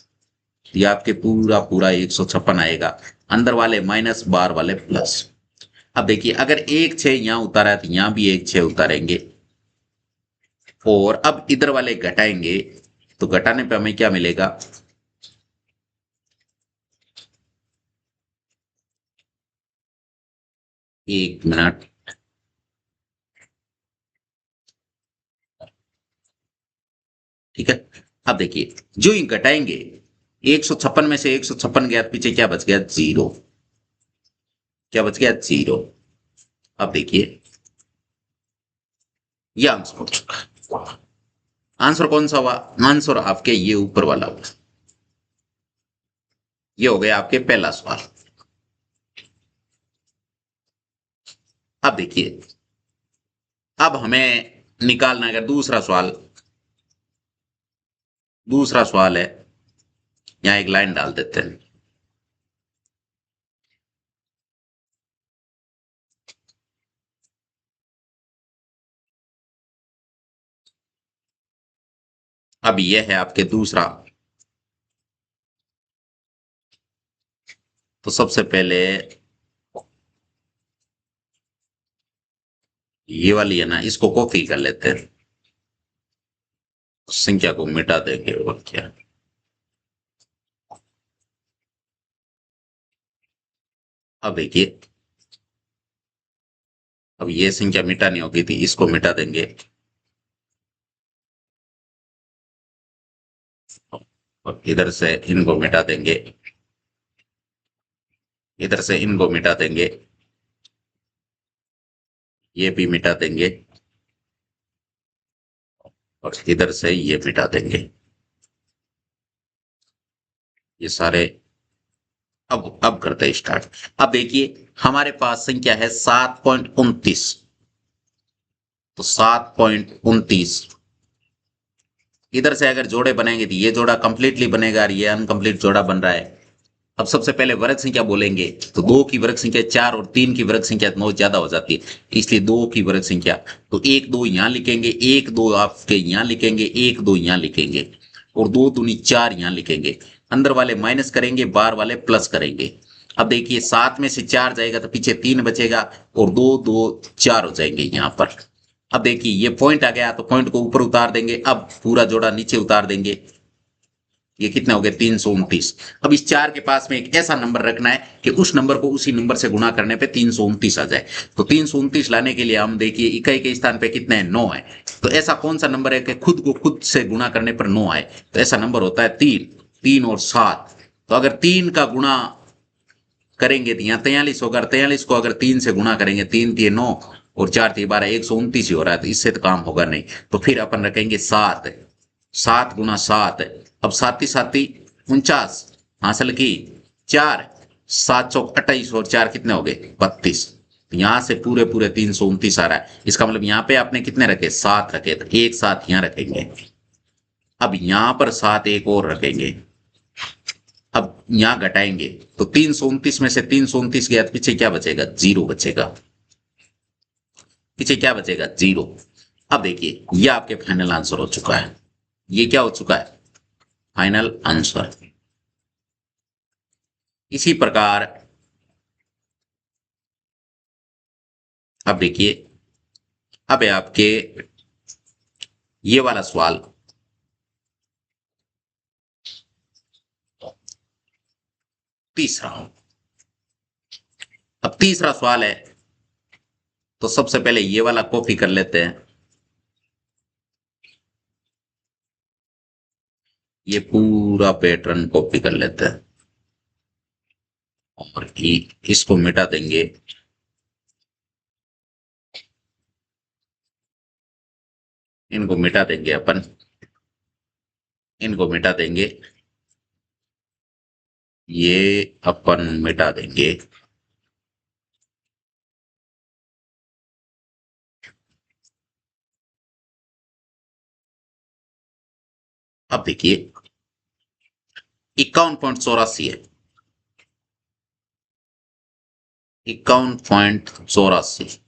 Speaker 1: ये आपके पूरा पूरा 156 आएगा, अंदर वाले माइनस, बाहर वाले प्लस। अब देखिए अगर एक 6 यहां उतारा है तो यहां भी एक 6 उतारेंगे, और अब इधर वाले घटाएंगे, तो घटाने पे हमें क्या मिलेगा? एक मिनट, ठीक है। अब देखिए जो ही घटाएंगे, 156 में से 156 गया, पीछे क्या बच गया? 0। क्या बच गया? 0। अब देखिए ये आंसर हो चुका। आंसर कौन सा हुआ? आंसर आपके ये ऊपर वाला हुआ। ये हो गया आपके पहला सवाल। अब देखिए, अब हमें निकालना है अगर दूसरा सवाल है, यहां एक लाइन डाल देते हैं। अब यह है आपके दूसरा। तो सबसे पहले ये वाली है ना, इसको कॉपी कर लेते हैं, संख्या को मिटा देंगे और क्या। अब देखिए, अब ये संख्या मिटानी होगी थी, इसको मिटा देंगे और इधर से इनको मिटा देंगे, इधर से इनको मिटा देंगे, ये भी मिटा देंगे और इधर से ये मिटा देंगे, ये सारे। अब करते हैं स्टार्ट। अब देखिए हमारे पास संख्या है 7.29। तो 7.29 इधर से अगर जोड़े बनेंगे तो ये जोड़ा कंप्लीटली बनेगा और ये अनकंप्लीट जोड़ा बन रहा है। अब सबसे पहले वर्ग संख्या बोलेंगे तो 2 की वर्ग संख्या 4 और 3 की वर्ग संख्या 9 ज्यादा हो जाती है, इसलिए 2 की वर्ग संख्या। तो 1 2 यहां लिखेंगे, 1 2 आपके यहां लिखेंगे, 1 2 यहां लिखेंगे और 2 दूनी 4 यहां लिखेंगे। अंदर वाले माइनस करेंगे, बाहर वाले प्लस करेंगे। अब देखिए 7 में से 4 जाएगा तो पीछे 3 बचेगा और 2 2 4 हो जाएंगे यहां पर। अब देखिए ये पॉइंट आ गया तो पॉइंट को ऊपर उतार देंगे, अब पूरा जोड़ा नीचे उतार देंगे। ये कितना हो गया 329। अब इस 4 के पास में एक ऐसा नंबर रखना है कि उस नंबर को उसी नंबर से गुणा करने पे 329 आ जाए। तो 329 लाने के लिए हम देखिए इकाई के स्थान पे कितने है 9 है। तो ऐसा कौन सा नंबर है कि खुद को खुद से गुणा करने पर 9 आए? तो ऐसा नंबर होता है 3। 3 और 7। तो अगर 3 का गुणा करेंगे तो यहाँ 43 होगा, 43 को अगर 3 से गुणा करेंगे, 3 3 9 और 4 3 12 129 ही हो रहा है, तो इससे तो काम होगा नहीं। तो फिर अपन रखेंगे 7। 7 गुना 7, अब 7 7 49 हासिल की 4, 7 चौक 28 और 4 कितने हो गए 32। यहां से पूरे पूरे 329 आ रहा है। इसका मतलब यहाँ पे आपने कितने रखे 7 रखे, तो एक 7 यहाँ रखेंगे। अब यहां पर 7 एक और रखेंगे। अब यहां घटाएंगे तो 329 में से 329 गया तो पीछे क्या बचेगा 0 बचेगा, पीछे क्या बचेगा 0। अब देखिए ये आपके फाइनल आंसर हो चुका है। ये क्या हो चुका है फाइनल आंसर। इसी प्रकार अब देखिए, अब है आपके ये वाला सवाल। तीसरा, अब तीसरा सवाल है तो सबसे पहले ये वाला कॉपी कर लेते हैं। ये पूरा पैटर्न कॉपी कर लेते हैं और इसको मिटा देंगे। इनको मिटा देंगे अपन, इनको मिटा देंगे, ये अपन मिटा देंगे। अब देखिए 51.84 है, 51.84।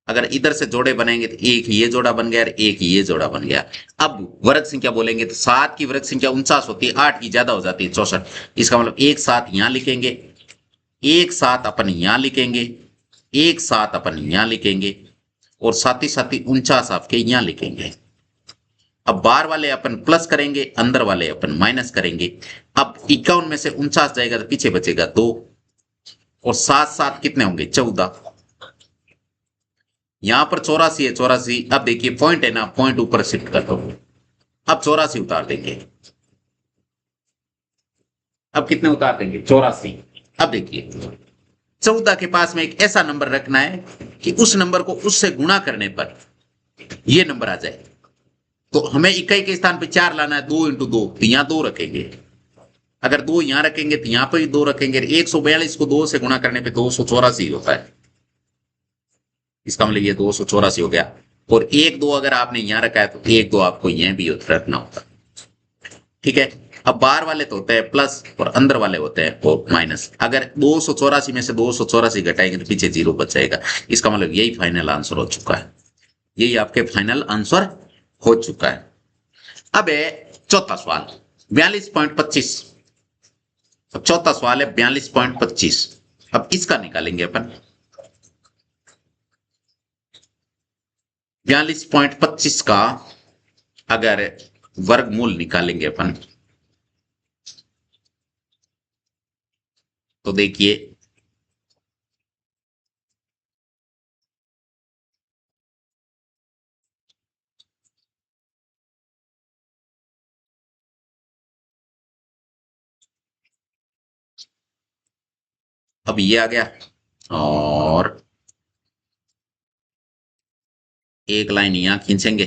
Speaker 1: अगर इधर से जोड़े बनेंगे तो एक ये जोड़ा बन गया और एक ये जोड़ा बन गया। अब वर्ग संख्या बोलेंगे तो 7 की वर्ग संख्या 49 होती है, 8 की ज्यादा हो जाती है 64। इसका मतलब एक 7 यहां लिखेंगे, एक 7 अपन यहां लिखेंगे, एक 7 अपन यहां लिखेंगे और साथ ही 49 आपके यहां लिखेंगे। अब बाहर वाले अपन प्लस करेंगे, अंदर वाले अपन माइनस करेंगे। अब 51 में से 49 जाएगा तो पीछे बचेगा 2 और 7 7 कितने होंगे 14। यहां पर 84 है, 84। अब देखिए पॉइंट है ना, पॉइंट ऊपर शिफ्ट कर दो। अब 84 उतार देंगे, अब कितने उतार देंगे 84। अब देखिए 14 के पास में एक ऐसा नंबर रखना है कि उस नंबर को उससे गुणा करने पर ये नंबर आ जाए। तो हमें इकाई के स्थान पे 4 लाना है, 2 इंटू 2, तो यहां 2 रखेंगे। अगर 2 यहां रखेंगे तो यहां पर भी 2 रखेंगे। 142 को 2 से गुणा करने पे 284 होता है। इसका मतलब ये 284 हो गया। और 1 2 अगर आपने यहां रखा है तो 1 2 आपको यहां भी रखना होता है। ठीक है। अब बाहर वाले तो होते हैं प्लस और अंदर वाले होते हैं और माइनस। अगर 284 में से 284 घटाएंगे तो पीछे 0 बच जाएगा। इसका मतलब यही फाइनल आंसर हो चुका है। यही आपके फाइनल आंसर हो चुका है। अब है चौथा सवाल 42.25। अब चौथा सवाल है 42.25। अब इसका निकालेंगे अपन। 42.25 का अगर वर्गमूल निकालेंगे अपन तो देखिए अब ये आ गया और एक लाइन यहां खींचेंगे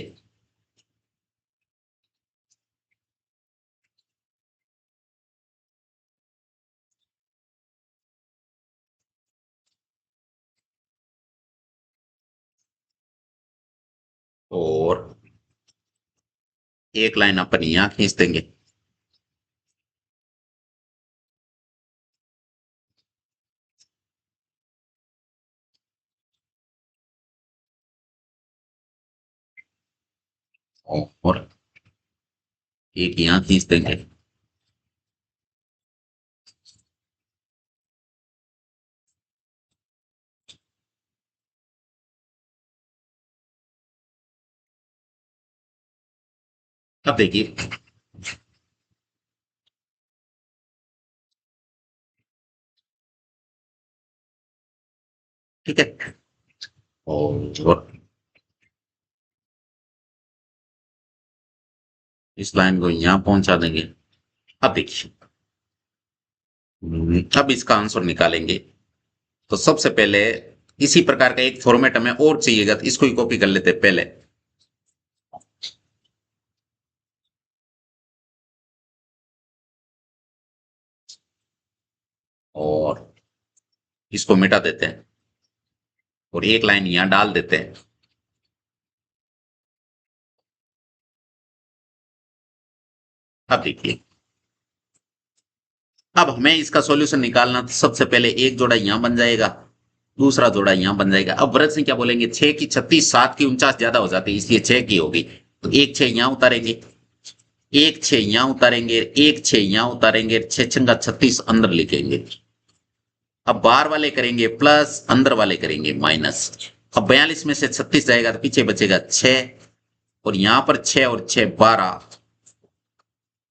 Speaker 1: और एक लाइन अपन यहां खींच देंगे। और एक यहां खींच देंगे। अब देखिए ठीक है। और इस लाइन को यहां पहुंचा देंगे। अब देखिए अब इसका आंसर निकालेंगे तो सबसे पहले इसी प्रकार का एक फॉर्मेट हमें और चाहिएगा तो इसको ही कॉपी कर लेते हैं पहले। और इसको मिटा देते हैं और एक लाइन यहां डाल देते हैं। अब देखिए अब हमें इसका सॉल्यूशन निकालना तो सबसे पहले एक जोड़ा यहां बन जाएगा दूसरा जोड़ा यहां बन जाएगा। अब वर्ग संख्या बोलेंगे 6 की 36 7 की 49 ज्यादा हो जाती है इसलिए 6 की होगी तो एक 6 यहां उतारेंगे एक 6 यहां उतारेंगे एक 6 यहां उतारेंगे 6 छंगा 36 अंदर लिखेंगे। अब बाहर वाले करेंगे प्लस अंदर वाले करेंगे माइनस। अब 42 में से 36 जाएगा तो पीछे बचेगा 6 और यहां पर 6 और 6 12।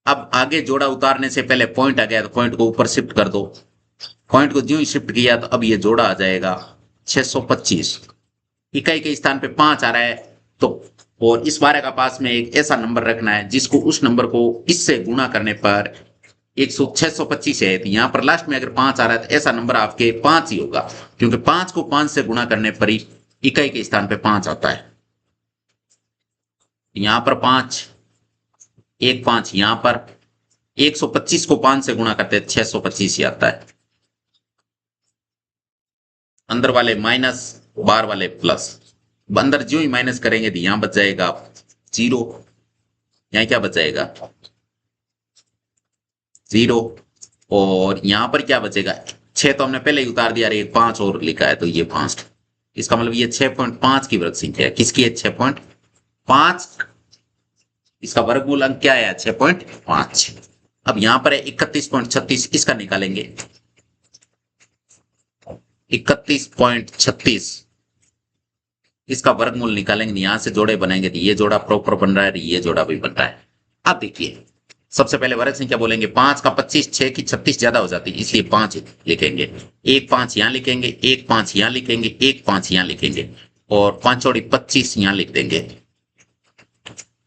Speaker 1: अब आगे जोड़ा उतारने से पहले पॉइंट आ गया तो पॉइंट को ऊपर शिफ्ट कर दो। पॉइंट को ज्यों ही शिफ्ट किया तो अब ये जोड़ा आ जाएगा 625। इकाई के स्थान पे 5 आ रहा है तो और इस बारह का पास में एक ऐसा नंबर रखना है जिसको उस नंबर को इससे गुणा करने पर 625 है तो यहां पर लास्ट में अगर 5 आ रहा है तो ऐसा नंबर आपके 5 ही होगा क्योंकि 5 को 5 से गुणा करने पर ही इकाई के स्थान पे 5 आता है। यहां पर 5 एक 5 यहां पर 125 को 5 से गुणा करते हैं 625 ही आता है। अंदर वाले माइनस बाहर वाले प्लस। अंदर जो ही माइनस करेंगे तो यहां बच जाएगा 0। यहां क्या बच जाएगा 0 और यहां पर क्या बचेगा 6 तो हमने पहले ही उतार दिया एक 5 और लिखा है तो ये 5। इसका मतलब ये 6.5 की वर्ग संख्या है। किसकी है 6.5। इसका वर्गमूल अंक क्या है 6.5। अब यहां पर है 31.36 इसका निकालेंगे 31.36 इसका वर्गमूल निकालेंगे यहां से जोड़े बनेंगे तो ये जोड़ा प्रॉपर बन रहा है ये जोड़ा भी बन रहा है। अब देखिए सबसे पहले वर्ग संख्या बोलेंगे 5 का 25 6 की 36 ज्यादा हो जाती है इसलिए 5 लिखेंगे। एक 5 यहां लिखेंगे एक 5 यहां लिखेंगे एक 5 यहां लिखेंगे और 5 चौड़ी 25 यहां लिख देंगे।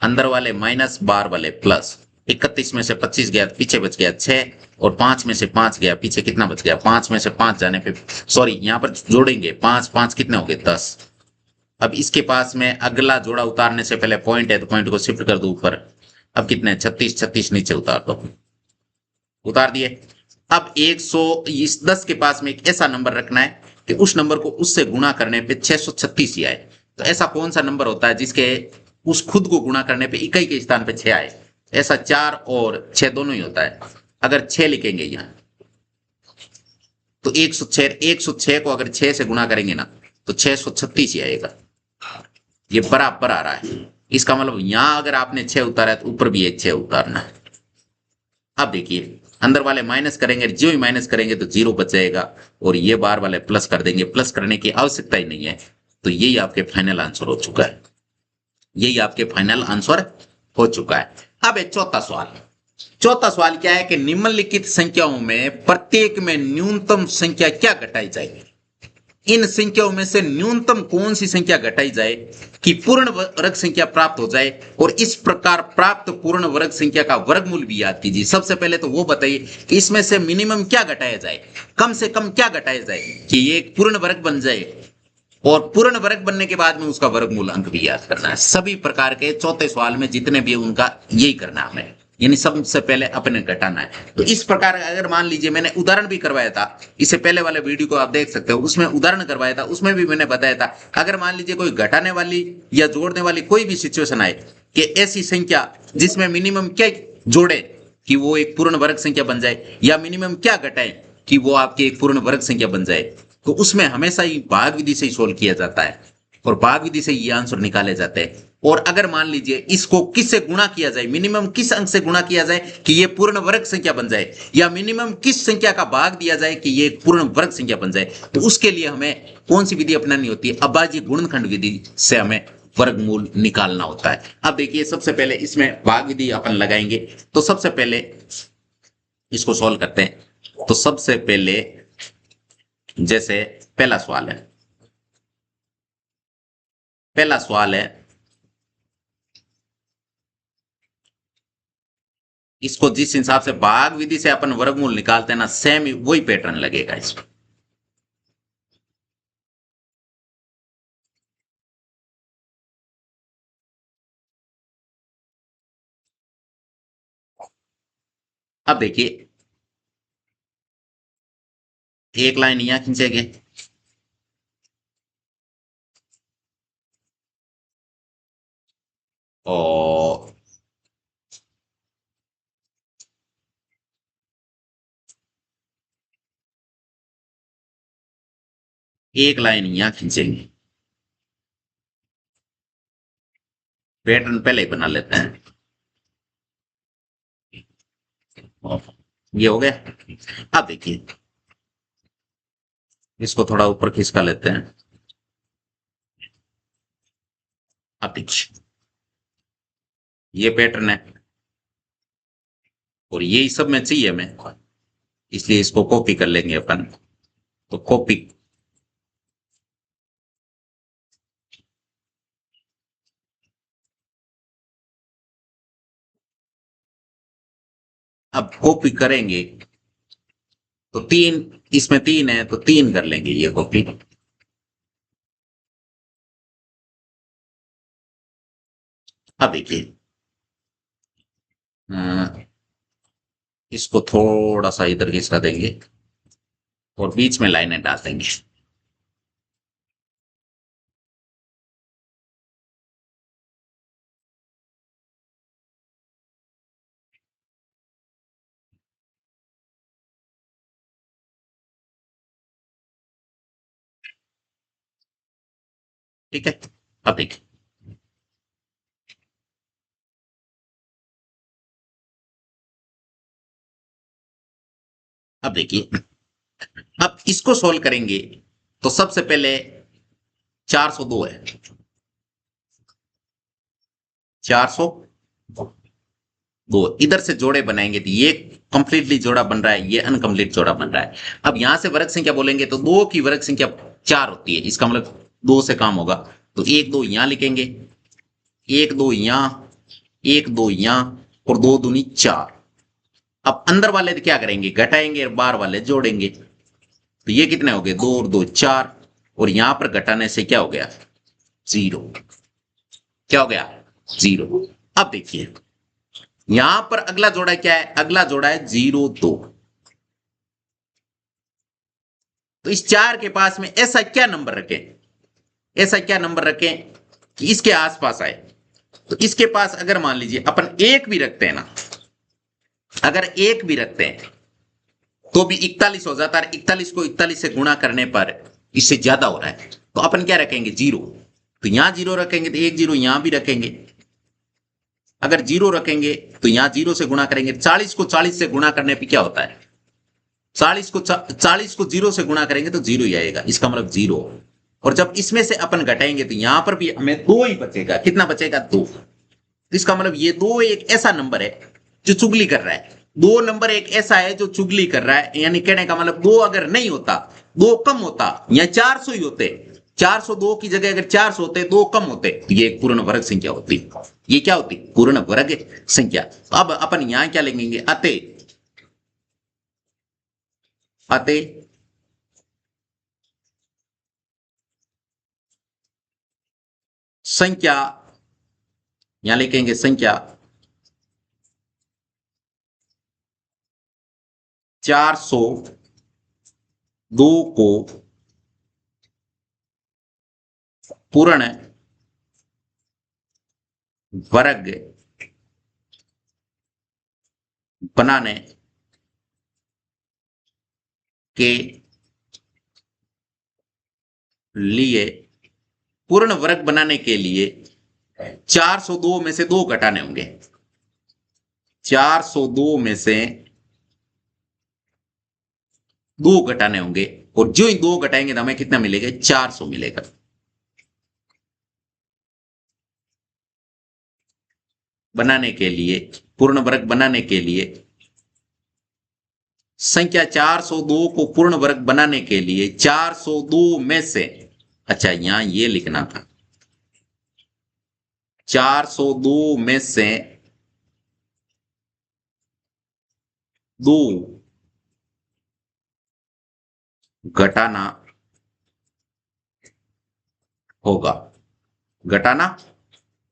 Speaker 1: अंदर वाले माइनस बाहर वाले प्लस। 31 में से 25 गया पीछे बच गया 6 और 5 में से 5 गया पीछे कितना बच गया 5 में से 5 जाने पे सॉरी यहां पर जोड़ेंगे 5 5 कितने हो गए 10। अब इसके पास में अगला जोड़ा उतारने से पहले पॉइंट है तो पॉइंट को शिफ्ट कर दो ऊपर। अब कितने 36 36 नीचे उतार दो उतार दिए। अब 110 के पास में एक ऐसा नंबर रखना है कि उस नंबर को उससे गुणा करने पे 636 ही आए। तो ऐसा कौन सा नंबर होता है जिसके उस खुद को गुणा करने पे इकाई के स्थान पे 6 आए? ऐसा 4 और 6 दोनों ही होता है। अगर 6 लिखेंगे यहां तो 106 को अगर 6 से गुणा करेंगे ना तो 636 ही आएगा। ये बराबर आ रहा है। इसका मतलब यहां अगर आपने 6 उतारा है तो ऊपर भी एक 6 उतारना है। अब देखिए अंदर वाले माइनस करेंगे, जो ही माइनस करेंगे तो जीरो बच जाएगा, और ये बार वाले प्लस कर देंगे। प्लस करने की आवश्यकता ही नहीं है। तो यही आपके फाइनल आंसर हो चुका है। यही आपके फाइनल आंसर हो चुका है। अब एक चौथा सवाल। चौथा सवाल क्या है कि निम्नलिखित संख्याओं में प्रत्येक में न्यूनतम संख्या क्या घटाई जाएगी? इन संख्याओं में से न्यूनतम कौन सी संख्या घटाई जाए कि पूर्ण वर्ग संख्या प्राप्त हो जाए, और इस प्रकार प्राप्त पूर्ण वर्ग संख्या का वर्गमूल भी याद कीजिए। सबसे पहले तो वो बताइए कि इसमें से मिनिमम क्या घटाया जाए, कम से कम क्या घटाया जाए कि ये एक पूर्ण वर्ग बन जाए, और पूर्ण वर्ग बनने के बाद में उसका वर्गमूल अंक भी याद करना है। सभी प्रकार के चौथे सवाल में जितने भी उनका यही करना है हमें, यानी सबसे पहले अपने घटाना है। तो इस प्रकार अगर मान लीजिए मैंने उदाहरण भी करवाया था, इससे पहले वाले वीडियो को आप देख सकते हो, उसमें उदाहरण करवाया था, उसमें भी मैंने बताया था अगर मान लीजिए कोई घटाने वाली या जोड़ने वाली कोई भी सिचुएशन आए कि ऐसी संख्या जिसमें मिनिमम क्या जोड़े कि वो एक पूर्ण वर्ग संख्या बन जाए, या मिनिमम क्या घटाए कि वो आपकी एक पूर्ण वर्ग संख्या बन जाए, तो उसमें हमेशा ही भाग विधि से ही सोल्व किया जाता है, और भाग विधि से ये आंसर निकाले जाते हैं। और अगर मान लीजिए इसको किससे गुणा किया जाए, मिनिमम किस अंक से गुणा किया जाए कि ये पूर्ण वर्ग संख्या बन जाए, या मिनिमम किस संख्या का भाग दिया जाए कि ये पूर्ण वर्ग संख्या बन जाए, तो उसके लिए हमें कौन सी विधि अपनानी होती है? अभाज्य गुणनखंड विधि से हमें वर्गमूल निकालना होता है। अब देखिए सबसे पहले इसमें भाग विधि अपन लगाएंगे। तो सबसे पहले इसको सॉल्व करते हैं। तो सबसे पहले जैसे पहला सवाल है, पहला सवाल है इसको जिस हिसाब से भाग विधि से अपन वर्गमूल निकालते हैं ना, सेम वही पैटर्न लगेगा इसमें। अब देखिए एक लाइन यहां खींचेंगे, और एक लाइन यहां खींचेंगे। पैटर्न पहले ही बना लेते हैं। ये हो गया। अब देखिए इसको थोड़ा ऊपर खिसका लेते हैं। अब देखिए ये पैटर्न है, और यही सब में चाहिए हमें, इसलिए इसको कॉपी कर लेंगे अपन। तो कॉपी, अब कॉपी करेंगे तो तीन, इसमें तीन है तो तीन कर लेंगे ये कॉपी। अब देखिए इसको थोड़ा सा इधर खिसका देंगे, और बीच में लाइनें डाल देंगे। ठीक है। अब देखिए, अब देखिए अब इसको सोल्व करेंगे। तो सबसे पहले 402 है, 402 इधर से जोड़े बनाएंगे तो ये कंप्लीटली जोड़ा बन रहा है, ये अनकंप्लीट जोड़ा बन रहा है। अब यहां से वर्ग संख्या बोलेंगे तो दो की वर्ग संख्या 4 होती है, इसका मतलब दो से काम होगा। तो एक दो यहां लिखेंगे, एक दो यहां, एक दो यहां, और दो दूनी 4। अब अंदर वाले क्या करेंगे, घटाएंगे, और बाहर वाले जोड़ेंगे। तो ये कितने हो गए, दो और दो 4, और यहां पर घटाने से क्या हो गया, 0। क्या हो गया, 0। अब देखिए यहां पर अगला जोड़ा क्या है, अगला जोड़ा है 0 2। तो इस 4 के पास में ऐसा क्या नंबर रखें, ऐसा क्या नंबर रखें कि इसके आसपास आए। तो इसके पास अगर मान लीजिए अपन 1 भी रखते हैं ना, अगर 1 भी रखते हैं तो भी 41 हो जाता है। 41 को 41 से गुणा करने पर इससे ज्यादा हो रहा है, तो अपन क्या रखेंगे, 0। तो यहां 0 रखेंगे तो 1 0 यहां भी रखेंगे। अगर 0 रखेंगे तो यहां 0 से गुणा करेंगे। 40 को 40 से गुणा करने पर क्या होता है, 40 को 0 से गुणा करेंगे तो 0 ही आएगा, इसका मतलब 0। और जब इसमें से अपन घटाएंगे तो यहां पर भी हमें 2 ही बचेगा। कितना बचेगा, 2। तो इसका मतलब ये 2 एक ऐसा नंबर है जो चुगली कर रहा है। 2 नंबर एक ऐसा है जो चुगली कर रहा है, यानी कहने का मतलब 2 अगर नहीं होता, 2 कम होता, या 400 ही होते, 402 की जगह अगर 400 होते, 2 कम होते, तो ये एक पूर्ण वर्ग संख्या होती। ये क्या होती, पूर्ण वर्ग संख्या। तो अब अपन यहां क्या लिखेंगे, अतः अतः संख्या, यहां लिखेंगे संख्या 402 को पूर्ण वर्ग बनाने के लिए, पूर्ण वर्ग बनाने के लिए 402 में से 2 घटाने होंगे। 402 में से 2 घटाने होंगे, और जो ही 2 घटाएंगे तो हमें कितना मिलेगा, 400 मिलेगा। बनाने के लिए, पूर्ण वर्ग बनाने के लिए संख्या 402 को पूर्ण वर्ग बनाने के लिए 402 में से, अच्छा यहां ये लिखना था, 402 में से 2 घटाना होगा, घटाना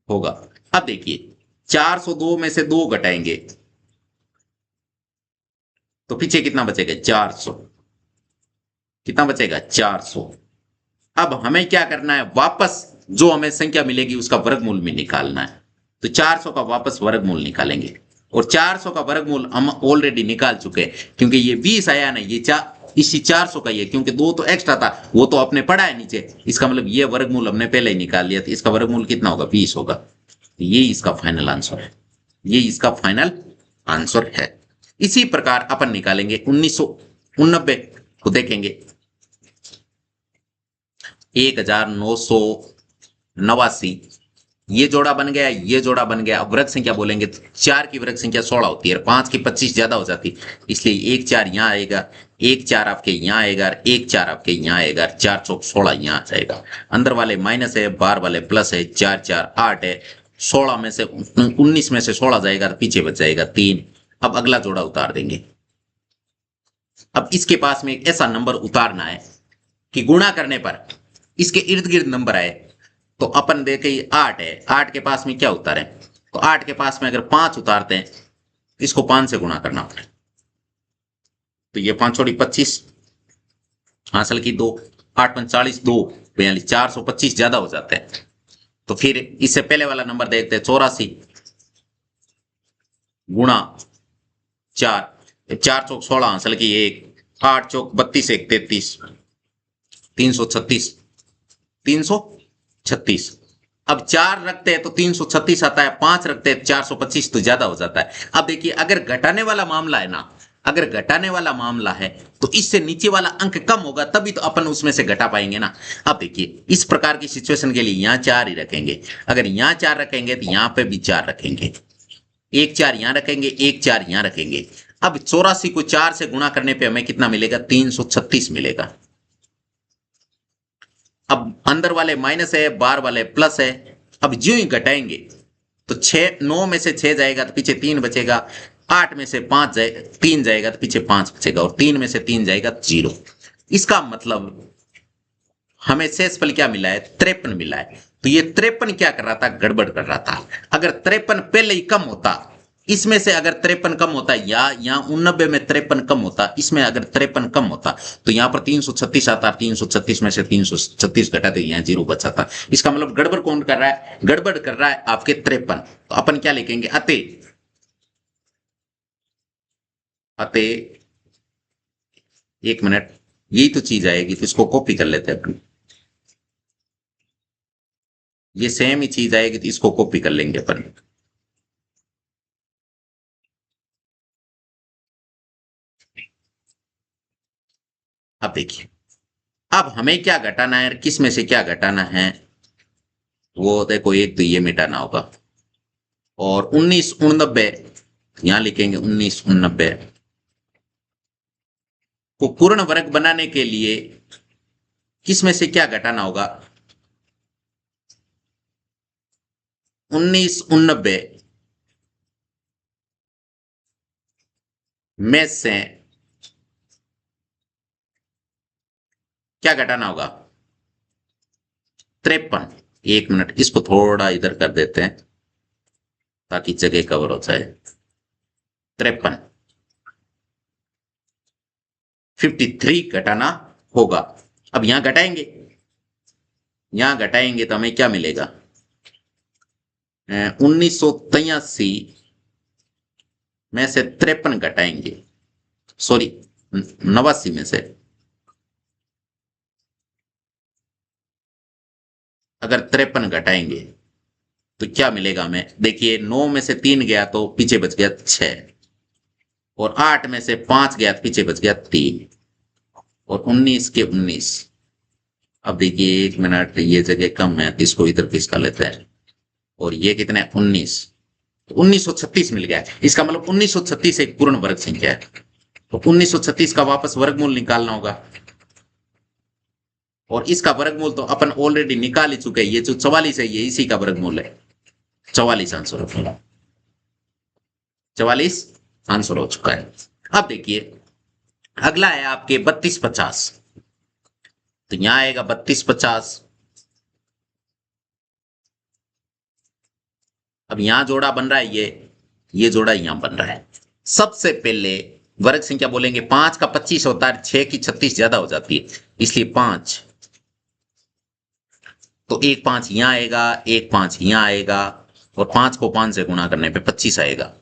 Speaker 1: होगा। अब देखिए 402 में से 2 घटाएंगे तो पीछे कितना बचेगा, 400। कितना बचेगा, 400। अब हमें क्या करना है, वापस जो हमें संख्या मिलेगी उसका वर्गमूल में निकालना है। तो 400 का वापस वर्गमूल निकालेंगे, और 400 का वर्गमूल हम ऑलरेडी निकाल चुके हैं, क्योंकि ये 20 आया ना, ये इसी 400 का ही है, क्योंकि 2 तो एक्स्ट्रा था, वो तो अपने पड़ा है नीचे। इसका मतलब ये वर्गमूल हमने पहले ही निकाल लिया, तो इसका वर्गमूल कितना होगा, 20 होगा। तो ये इसका फाइनल आंसर है, ये इसका फाइनल आंसर है। इसी प्रकार अपन निकालेंगे 1989 को, देखेंगे 1989, ये जोड़ा बन गया, ये जोड़ा बन गया। अब वर्ग संख्या बोलेंगे तो 4 की वर्ग संख्या 16 होती है, और 5 की 25 ज्यादा हो जाती, इसलिए 1 4 यहां आएगा, 1 4 आपके यहां आएगा, 1 4 आपके यहां आएगा, 4 चौक 16 यहां आ जाएगा। अंदर वाले माइनस है, बाहर वाले प्लस है, 4 4 8 है, 16 में से 19 में से 16 जाएगा तो पीछे बच जाएगा 3। अब अगला जोड़ा उतार देंगे। अब इसके पास में एक ऐसा नंबर उतारना है कि गुणा करने पर इसके इर्द गिर्द नंबर आए। तो अपन देखे 8 है, 8 के पास में क्या उतारे, तो 8 के पास में अगर 5 उतारते हैं, इसको 5 से गुणा करना पड़े, तो ये 5 छोड़ी 25 हासिल की 2, 8 45 2 42, 425 ज्यादा हो जाते हैं। तो फिर इससे पहले वाला नंबर देखते हैं, 84 गुणा 4, 4 चौक 16 हासिल की 1, 8 चौक 32 1 33, 336, 336। अब 4 रखते हैं तो 336 आता है, 5 रखते हैं 425, तो ज्यादा हो जाता है। अब देखिए अगर घटाने वाला मामला है ना, अगर घटाने वाला मामला है तो इससे नीचे वाला अंक कम होगा, तभी तो अपन उसमें से घटा पाएंगे ना। अब देखिए इस प्रकार की सिचुएशन के लिए यहां 4 ही रखेंगे। अगर यहां 4 रखेंगे तो यहां पे भी 4 रखेंगे, 1 4 यहां रखेंगे, 1 4 यहां रखेंगे। अब 84 को 4 से गुणा करने पे हमें कितना मिलेगा, 336 मिलेगा। अब अंदर वाले माइनस है, बाहर वाले प्लस है। अब ज्यों ही घटाएंगे तो 9 में से 6 जाएगा तो पीछे 3 बचेगा, 8 में से 3 जाएगा तो पीछे 5 बचेगा, और 3 में से 3 जाएगा 0। इसका मतलब हमें शेषफल क्या मिला है, 53 मिला है। तो ये 53 क्या कर रहा था, गड़बड़ कर रहा था। अगर 53 पहले ही कम होता इसमें से अगर 53 कम होता या यहाँ 89 में 53 कम होता, इसमें अगर 53 कम होता तो यहाँ पर 336 आता, 336 में से 336 घटा तो यहाँ 0 बचा था। इसका मतलब गड़बड़ कौन कर रहा है? गड़बड़ कर रहा है आपके 53। तो अपन क्या लिखेंगे? अते, अते, एक मिनट, यही तो चीज आएगी, तो इसको कॉपी कर लेते हैं अपन। ये सेम ही चीज आएगी तो इसको कॉपी कर लेंगे अपन। अब देखिए, अब हमें क्या घटाना है, किस में से क्या घटाना है, वो देखो, एक तो ये मिटाना होगा, और 1989 यहां लिखेंगे। 1989 को पूर्ण वर्ग बनाने के लिए किस में से क्या घटाना होगा? 1989 में से क्या घटाना होगा? 53। एक मिनट, इसको थोड़ा इधर कर देते हैं ताकि जगह कवर हो जाए। 53, 53 घटाना होगा। अब यहां घटाएंगे, यहां घटाएंगे तो हमें क्या मिलेगा? 1983 में से 53 घटाएंगे, सॉरी 89 में से अगर 53 घटाएंगे तो क्या मिलेगा हमें? देखिए, 9 में से 3 गया तो पीछे बच गया 6, और 8 में से 5 गया तो पीछे बच गया 3, और 19 के 19। अब देखिए, एक मिनट, ये जगह कम है तो इसको इधर खिसका लेते हैं, और ये कितने? 19, 1936 मिल गया। इसका मतलब 1936 एक पूर्ण वर्ग संख्या है, तो 1936 का वापस वर्गमूल निकालना होगा, और इसका वर्गमूल तो अपन ऑलरेडी निकाल ही चुके हैं। ये जो 44 है ये इसी का वर्गमूल है। 44 आंसर हो, 44 आंसर हो चुका है। अब देखिए, अगला है आपके 3250। तो यहां आएगा 3250। अब यहां जोड़ा बन रहा है, ये जोड़ा यहां बन रहा है। सबसे पहले वर्ग संख्या बोलेंगे। 5 का 25 होता है, 6 की 36 ज्यादा हो जाती है, इसलिए 5। तो एक 5 यहां आएगा, एक 5 यहां आएगा, और 5 को 5 से गुणा करने पे 25 आएगा।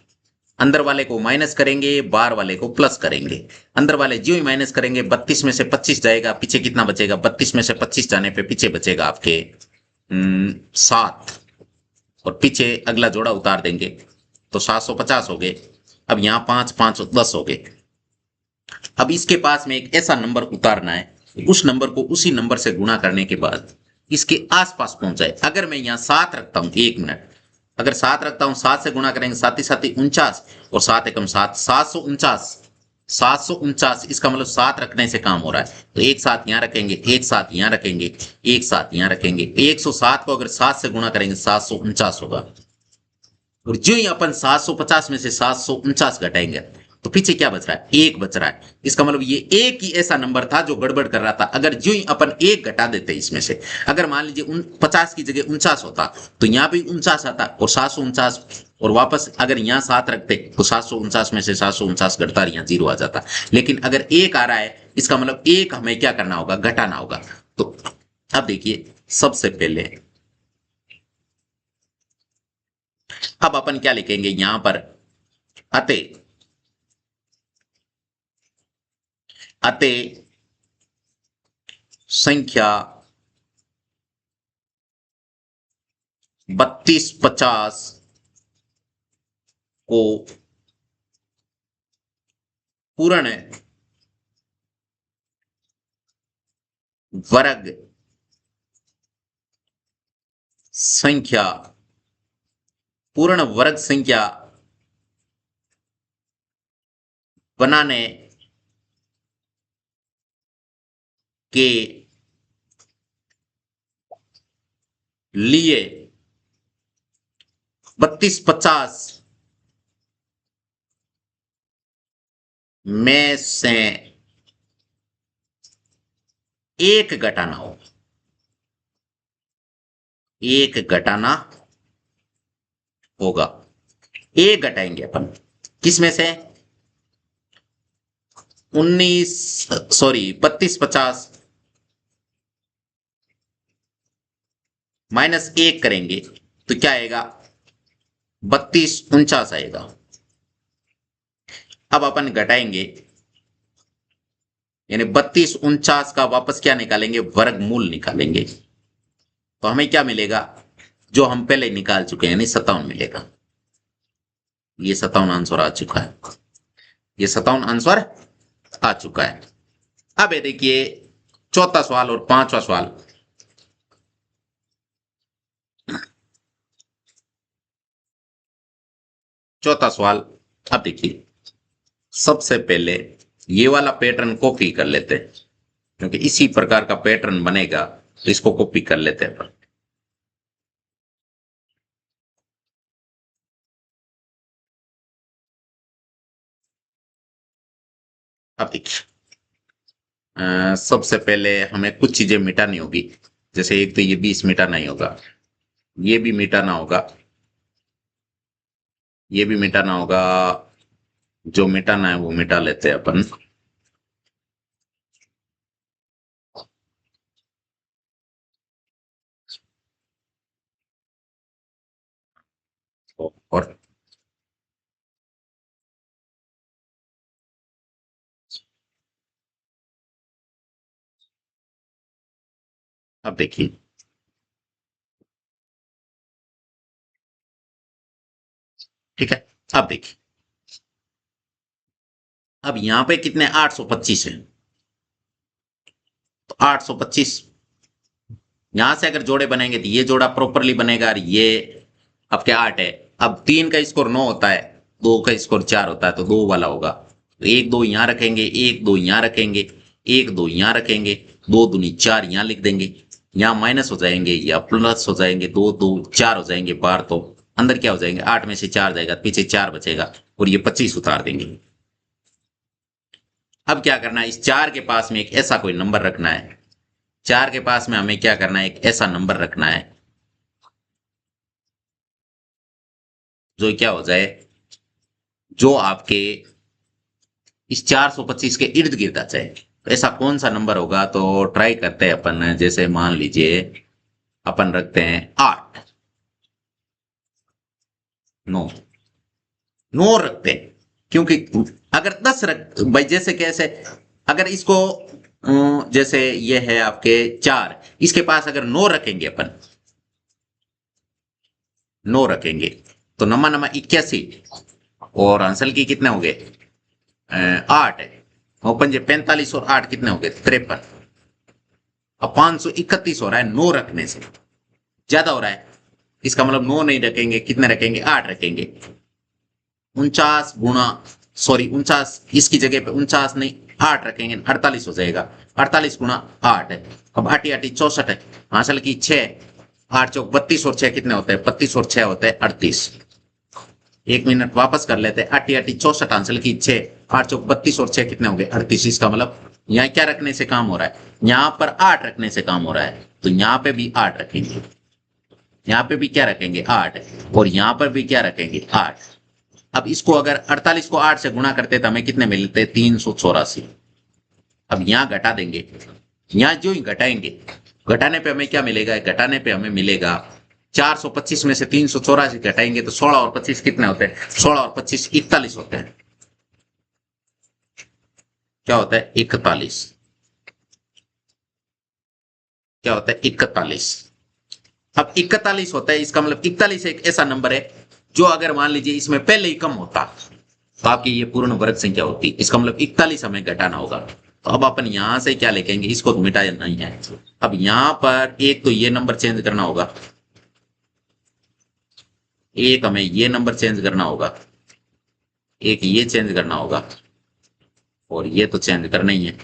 Speaker 1: अंदर वाले को माइनस करेंगे, बाहर वाले को प्लस करेंगे। अंदर वाले जो ही माइनस करेंगे, 32 में से 25 जाएगा, पीछे कितना बचेगा? 32 में से 25 जाने पे पीछे बचेगा आपके 7, और पीछे अगला जोड़ा उतार देंगे तो 750 हो गए। अब यहां 5 5 10 हो गए। अब इसके पास में एक ऐसा नंबर उतारना है, उस नंबर को उसी नंबर से गुणा करने के बाद इसके आसपास पहुंच जाए। अगर मैं यहां 7 रखता हूं, एक मिनट, अगर 7 रखता हूं, 7 से गुणा करेंगे, साथ ही 49, और 7 एकम 7, 749, 749। इसका मतलब 7 रखने से काम हो रहा है, तो एक साथ यहां रखेंगे, एक साथ यहां रखेंगे, एक साथ यहां रखेंगे। 107 को अगर 7 से गुणा करेंगे, 749 होगा। और जो ही अपन 750 में से 749 घटाएंगे तो पीछे क्या बच रहा है? एक बच रहा है। इसका मतलब ये एक ही ऐसा नंबर था जो गड़बड़ कर रहा था। अगर जो ही अपन एक घटा देते इसमें से, अगर मान लीजिए 50 की जगह 49 होता तो यहां भी 49 आता, और 749, और वापस अगर यहां 7 रखते तो 749 में से 749 घटता, यहां 0 आ जाता। लेकिन अगर एक आ रहा है, इसका मतलब एक हमें क्या करना होगा? घटाना होगा। तो अब देखिए, सबसे पहले अब अपन क्या लिखेंगे यहां पर? अतः, अतः संख्या 3250 को पूर्ण वर्ग संख्या, पूर्ण वर्ग संख्या बनाने के लिए 3250 में से एक घटाना होगा, एक घटाना होगा। एक घटाएंगे अपन, किसमें से? 19, सॉरी 3250 माइनस एक करेंगे तो क्या आएगा? 3249 आएगा। अब अपन घटाएंगे, यानी 3249 का वापस क्या निकालेंगे? वर्गमूल निकालेंगे। तो हमें क्या मिलेगा? जो हम पहले निकाल चुके हैं, यानी 57 मिलेगा। ये 57 आंसर आ चुका है, ये 57 आंसर आ चुका है। अब ये देखिए चौथा सवाल और पांचवा सवाल। चौथा सवाल, अब देखिए सबसे पहले ये वाला पैटर्न कॉपी कर लेते हैं, क्योंकि इसी प्रकार का पैटर्न बनेगा, तो इसको कॉपी कर लेते हैं अपन। अब देखिए सबसे पहले हमें कुछ चीजें मिटानी होगी। जैसे एक तो ये 20 मिटाना ही होगा, ये भी मिटाना होगा, ये भी मिटाना होगा। जो मिटाना है वो मिटा लेते हैं अपन। और अब देखिए ठीक है, अब देखिए अब यहां पे कितने 825 है, तो 825 यहां से अगर जोड़े बनेंगे तो ये जोड़ा प्रॉपरली बनेगा, और ये अब क्या 8 है। अब 3 का स्कोर 9 होता है, 2 का स्कोर 4 होता है, तो 2 वाला होगा। तो 1 2 यहां रखेंगे, 1 2 यहां रखेंगे, 1 2 यहां रखेंगे, 2 दूनी 4 यहां लिख देंगे। यहां माइनस हो जाएंगे या प्लस हो जाएंगे, 2 2 4 हो जाएंगे बाहर, तो अंदर क्या हो जाएंगे? 8 में से 4 जाएगा, पीछे 4 बचेगा, और ये 25 उतार देंगे। अब क्या करना है? इस 4 के पास में एक ऐसा कोई नंबर रखना है। 4 के पास में हमें क्या करना है? एक ऐसा नंबर रखना है जो क्या हो जाए, जो आपके इस 425 के इर्द गिर्द आ जाए। तो ऐसा कौन सा नंबर होगा? तो ट्राई करते हैं अपन। जैसे मान लीजिए अपन रखते हैं 8, 9, 9 रखते हैं, क्योंकि अगर 10 रख भाई, जैसे कैसे, अगर इसको जैसे ये है आपके 4, इसके पास अगर 9 रखेंगे अपन, 9 रखेंगे, तो नमा नमा 81, और आंसर की कितने हो गए? 8 है, और पंजे 45, और 8 कितने हो गए? 53। अब 531 हो रहा है 9 रखने से, ज्यादा हो रहा है। इसका मतलब 9 नहीं रखेंगे, कितने रखेंगे? 8 रखेंगे। 49 गुणा, सॉरी 49, इसकी जगह पे 49 नहीं 8 रखेंगे, 48 हो जाएगा। 48 गुणा 8 है, अब 8 8 64 है, हासिल की 6, 8 चौक 32, और 6 कितने होते हैं? 32 और 6 होते हैं 38। 1 मिनट वापस कर लेते हैं। 8 8 64 हासिल की 6, 8 चौक 32, और 6 कितने हो गए? 38। इसका मतलब यहाँ क्या रखने से काम हो रहा है? यहाँ पर 8 रखने से काम हो रहा है, तो यहाँ पे भी 8 रखेंगे, यहाँ पे भी क्या रखेंगे? 8, और यहाँ पर भी क्या रखेंगे? 8। अब इसको अगर 48 को 8 से गुणा करते तो हमें कितने मिलते? 384। अब यहां घटा देंगे, यहां जो ही घटाएंगे, घटाने पे हमें क्या मिलेगा? घटाने पे हमें मिलेगा 425 में से 384 घटाएंगे तो 16 और 25 कितने होते हैं? 16 और 25 41 होते हैं। क्या होता है? 41। क्या होता है? 41। अब 41 होता है, इसका मतलब 41 एक ऐसा नंबर है जो अगर मान लीजिए इसमें पहले ही कम होता तो आपकी ये पूर्ण वर्ग संख्या होती। इसका मतलब 41 हमें घटाना होगा। तो अब अपन यहां से क्या लिखेंगे? इसको तो मिटाया नहीं है। अब यहां पर एक तो ये नंबर चेंज करना होगा, एक हमें ये नंबर चेंज करना होगा, एक ये चेंज करना होगा, और ये तो चेंज करना ही है,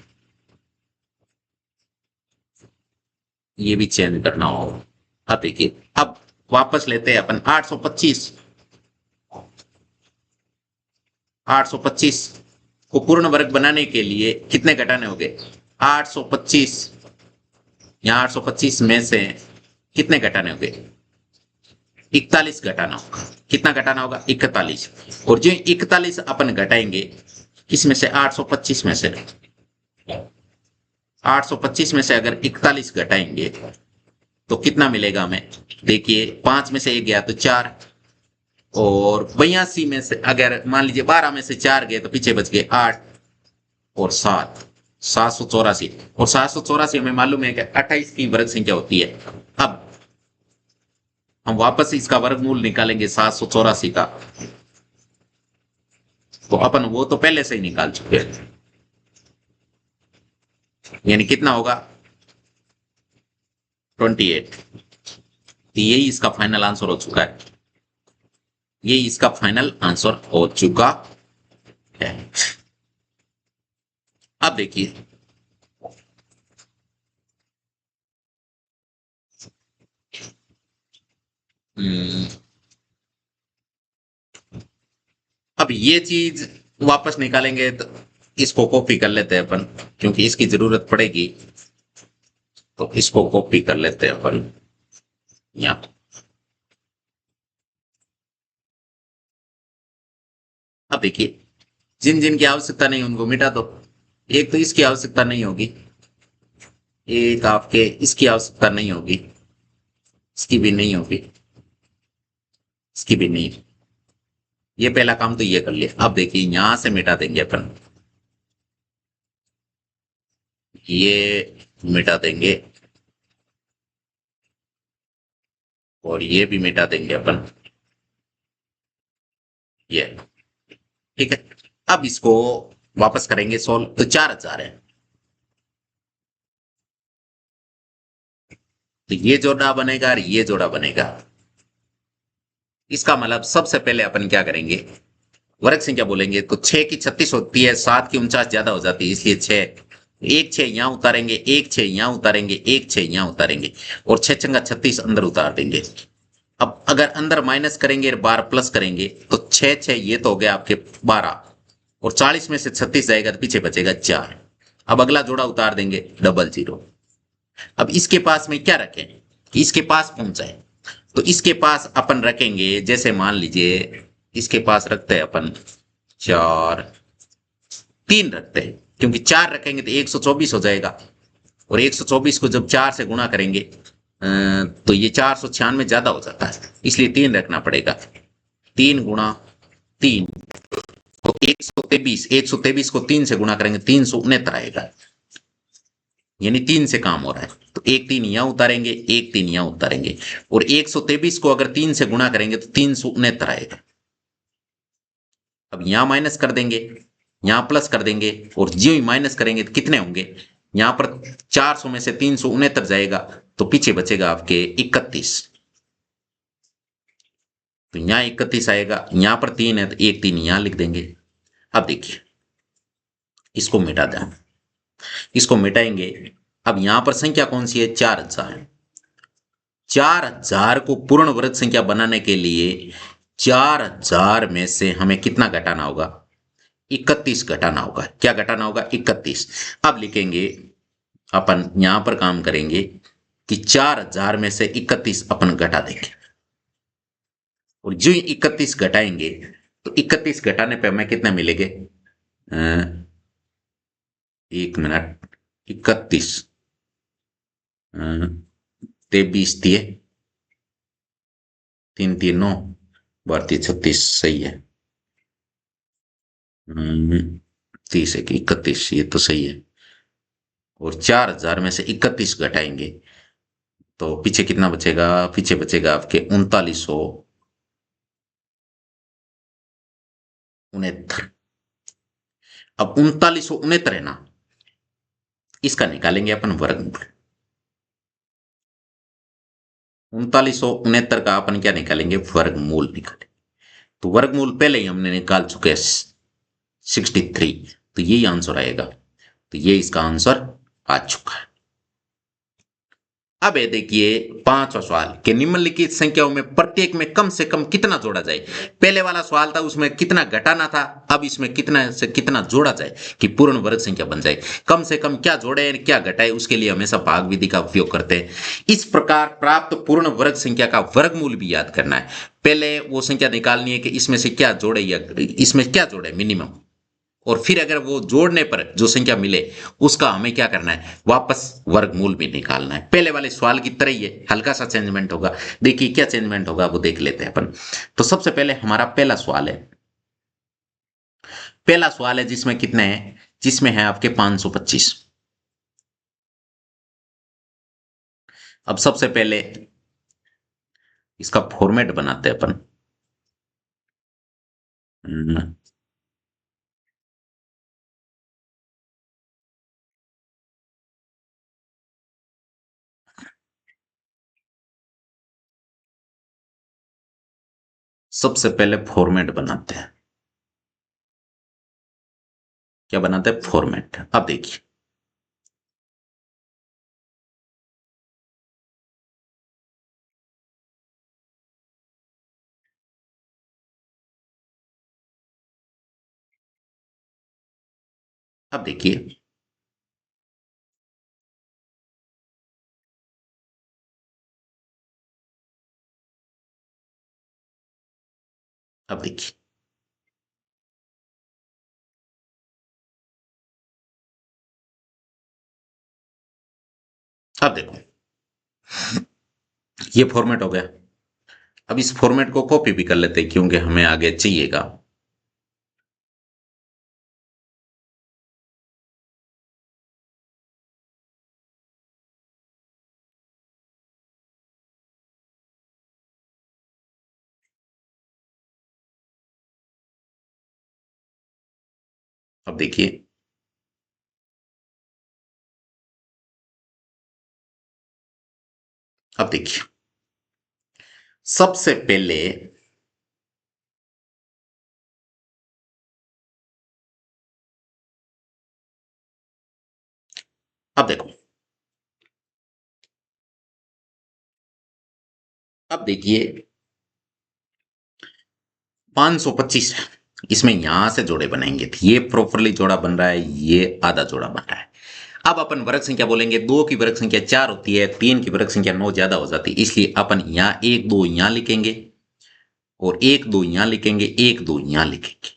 Speaker 1: ये भी चेंज करना होगा। अब देखिए, अब वापस लेते हैं अपन 825। 825 को पूर्ण वर्ग बनाने के लिए कितने घटाने होंगे? 825, यहाँ 825 में से कितने घटाने होंगे? 41 घटाना होगा। कितना घटाना होगा? 41। और जो 41 अपन घटाएंगे किसमें से? 825 में से। 825 में से अगर 41 घटाएंगे तो कितना मिलेगा हमें? देखिए 5 में से 1 गया तो 4, और 82 में से अगर मान लीजिए 12 में से 4 गए तो पीछे बच गए 8 और 7, 784। और 784 हमें मालूम है कि 28 की वर्ग संख्या होती है। अब हम वापस इसका वर्गमूल निकालेंगे 784 का, तो अपन वो तो पहले से ही निकाल चुके हैं, यानी कितना होगा? 28। तो यही इसका फाइनल आंसर हो चुका है। यही इसका फाइनल आंसर हो चुका है। अब देखिए अब ये चीज वापस निकालेंगे तो इसको कॉपी कर लेते हैं अपन, क्योंकि इसकी जरूरत पड़ेगी, तो इसको कॉपी कर लेते हैं अपन यहाँ। अब देखिए जिन जिन की आवश्यकता नहीं उनको मिटा दो। एक तो इसकी आवश्यकता नहीं होगी, एक आपके इसकी आवश्यकता नहीं होगी, इसकी भी नहीं होगी, इसकी भी नहीं। ये पहला काम तो ये कर लिया। अब देखिए यहां से मिटा देंगे अपन, ये मिटा देंगे और ये भी मिटा देंगे अपन, ये ठीक है। अब इसको वापस करेंगे सोल्व, तो 4000 है। तो ये जोड़ा बनेगा और ये जोड़ा बनेगा। इसका मतलब सबसे पहले अपन क्या करेंगे? वर्ग संख्या बोलेंगे तो 6 की 36 होती है, 7 की 49 ज्यादा हो जाती है, इसलिए 6। एक 6 यहां उतारेंगे, एक 6 यहां उतारेंगे, एक 6 यहां उतारेंगे, और 6 छंगा 36 अंदर उतार देंगे। अब अगर अंदर माइनस करेंगे और बार प्लस करेंगे तो 6 6 ये तो हो गया आपके 12, और 40 में से 36 जाएगा तो पीछे बचेगा 4। अब अगला जोड़ा उतार देंगे 00। अब इसके पास में क्या रखें कि इसके पास पहुंच जाए? तो इसके पास अपन रखेंगे, जैसे मान लीजिए इसके पास रखते हैं अपन 4, 3 रखते हैं, क्योंकि 4 रखेंगे तो 124 हो जाएगा, और 124 को जब 4 से गुणा करेंगे तो ये 496 ज्यादा हो जाता है, इसलिए 3 रखना पड़ेगा। 3 गुणा 3 तो 123, 123 को 3 से गुणा करेंगे 369 आएगा, यानी 3 से काम हो रहा है। तो एक 3 यहां उतारेंगे, एक 3 यहां उतारेंगे, और 123 को अगर 3 से गुणा करेंगे तो 369 आएगा। अब यहां माइनस कर देंगे, यहां प्लस कर देंगे, और जो ही माइनस करेंगे तो कितने होंगे? यहां पर 400 में से 369 जाएगा तो पीछे बचेगा आपके 31। तो यहां 31 आएगा, यहां पर 3 है तो एक 3 यहां लिख देंगे। अब देखिए इसको मिटा दें, इसको मिटाएंगे। अब यहां पर संख्या कौन सी है? 4000। 4000 को पूर्ण वर्ग संख्या बनाने के लिए 4000 में से हमें कितना घटाना होगा? 31 घटाना होगा। क्या घटाना होगा? 31। अब लिखेंगे अपन, यहां पर काम करेंगे कि 4000 में से 31 अपन घटा देंगे, और जो 31 घटाएंगे तो 31 घटाने पे हमें कितने मिलेंगे? एक मिनट, 31 23 दिए, 3 3 9 भारतीय 36 सही है। 30 एक 31, ये तो सही है। और 4000 में से 31 घटाएंगे तो पीछे कितना बचेगा? पीछे बचेगा आपके 3969। अब 3969 है ना, इसका निकालेंगे अपन वर्गमूल। 3969 का अपन क्या निकालेंगे? वर्गमूल निकालेंगे। तो वर्गमूल पहले ही हमने निकाल चुके हैं 63, तो यही आंसर आएगा। तो ये इसका आंसर आ चुका है। अब ये देखिए पांचवा सवाल कि निम्नलिखित संख्याओं में प्रत्येक में कम से कम कितना जोड़ा जाए। पहले वाला सवाल था उसमें कितना घटाना था, अब इसमें कितना से कितना जोड़ा जाए कि पूर्ण वर्ग संख्या बन जाए। कम से कम क्या जोड़े क्या घटाए, उसके लिए हमेशा भाग विधि का उपयोग करते हैं। इस प्रकार प्राप्त पूर्ण वर्ग संख्या का वर्गमूल भी याद करना है। पहले वो संख्या निकालनी है कि इसमें से क्या जोड़े या इसमें क्या जोड़े मिनिमम, और फिर अगर वो जोड़ने पर जो संख्या मिले उसका हमें क्या करना है, वापस वर्गमूल भी निकालना है। पहले वाले सवाल की तरह ही है, हल्का सा चेंजमेंट होगा। देखिए क्या चेंजमेंट होगा वो देख लेते हैं अपन। तो सबसे पहले हमारा पहला सवाल है, पहला सवाल है जिसमें कितने हैं, जिसमें है आपके 525। अब सबसे पहले इसका फॉर्मेट बनाते हैं अपन। हम्म, सबसे पहले फॉर्मेट बनाते हैं। क्या बनाते हैं, फॉर्मेट। अब देखिए अब देखिए अब देखिए अब देखो ये फॉर्मेट हो गया। अब इस फॉर्मेट को कॉपी भी कर लेते हैं क्योंकि हमें आगे चाहिएगा। अब देखिए अब देखिए सबसे पहले अब देखो अब देखिए 525 है, इसमें यहां से जोड़े बनाएंगे। ये प्रॉपरली जोड़ा बन रहा है, ये आधा जोड़ा बन रहा है। अब अपन वर्ग संख्या बोलेंगे, दो की वर्ग संख्या 4 होती है, तीन की वर्ग संख्या 9 ज्यादा हो जाती है, इसलिए अपन यहां एक दो यहां लिखेंगे और एक दो यहां लिखेंगे, एक दो यहां लिखेंगे।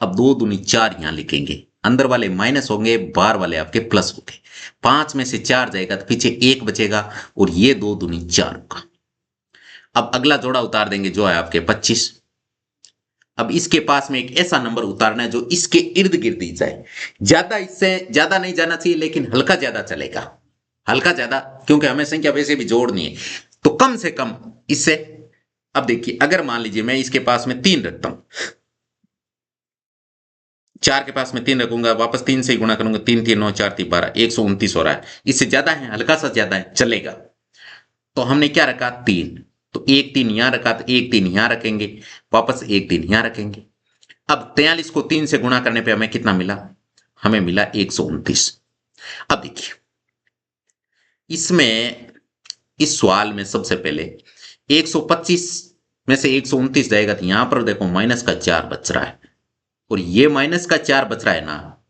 Speaker 1: अब दो दूनी चार यहां लिखेंगे, अंदर वाले माइनस होंगे, बाहर वाले आपके प्लस होंगे। पांच में से चार जाएगा तो पीछे एक बचेगा और ये दो दूनी चार होगा। अब अगला जोड़ा उतार देंगे जो है आपके 25। अब इसके पास में एक ऐसा नंबर उतारना है जो इसके इर्द गिर्द ही जाए। ज्यादा इससे ज्यादा नहीं जाना चाहिए लेकिन हल्का ज्यादा चलेगा, हल्का ज्यादा, क्योंकि हमें संख्या वैसे भी जोड़नी है तो कम से कम इससे। अब देखिए अगर मान लीजिए मैं इसके पास में तीन रखता हूं, चार के पास में तीन रखूंगा, वापस तीन से ही गुणा करूंगा, तीन तीन नौ चार तीन 12, 129 हो रहा है। इससे ज्यादा है, हल्का सा ज्यादा है, चलेगा। तो हमने क्या रखा, तीन। तो एक तीन यहां रखा तो एक तीन यहां रखेंगे, वापस एक तीन यहां रखेंगे। अब 43 को तीन से गुणा करने पे हमें कितना मिला, हमें मिला 129। अब देखिए इसमें इस सवाल में सबसे पहले 125 में से 129 जाएगा तो यहां पर देखो माइनस का 4 बच रहा है, और ये माइनस का 4 बच रहा है ना,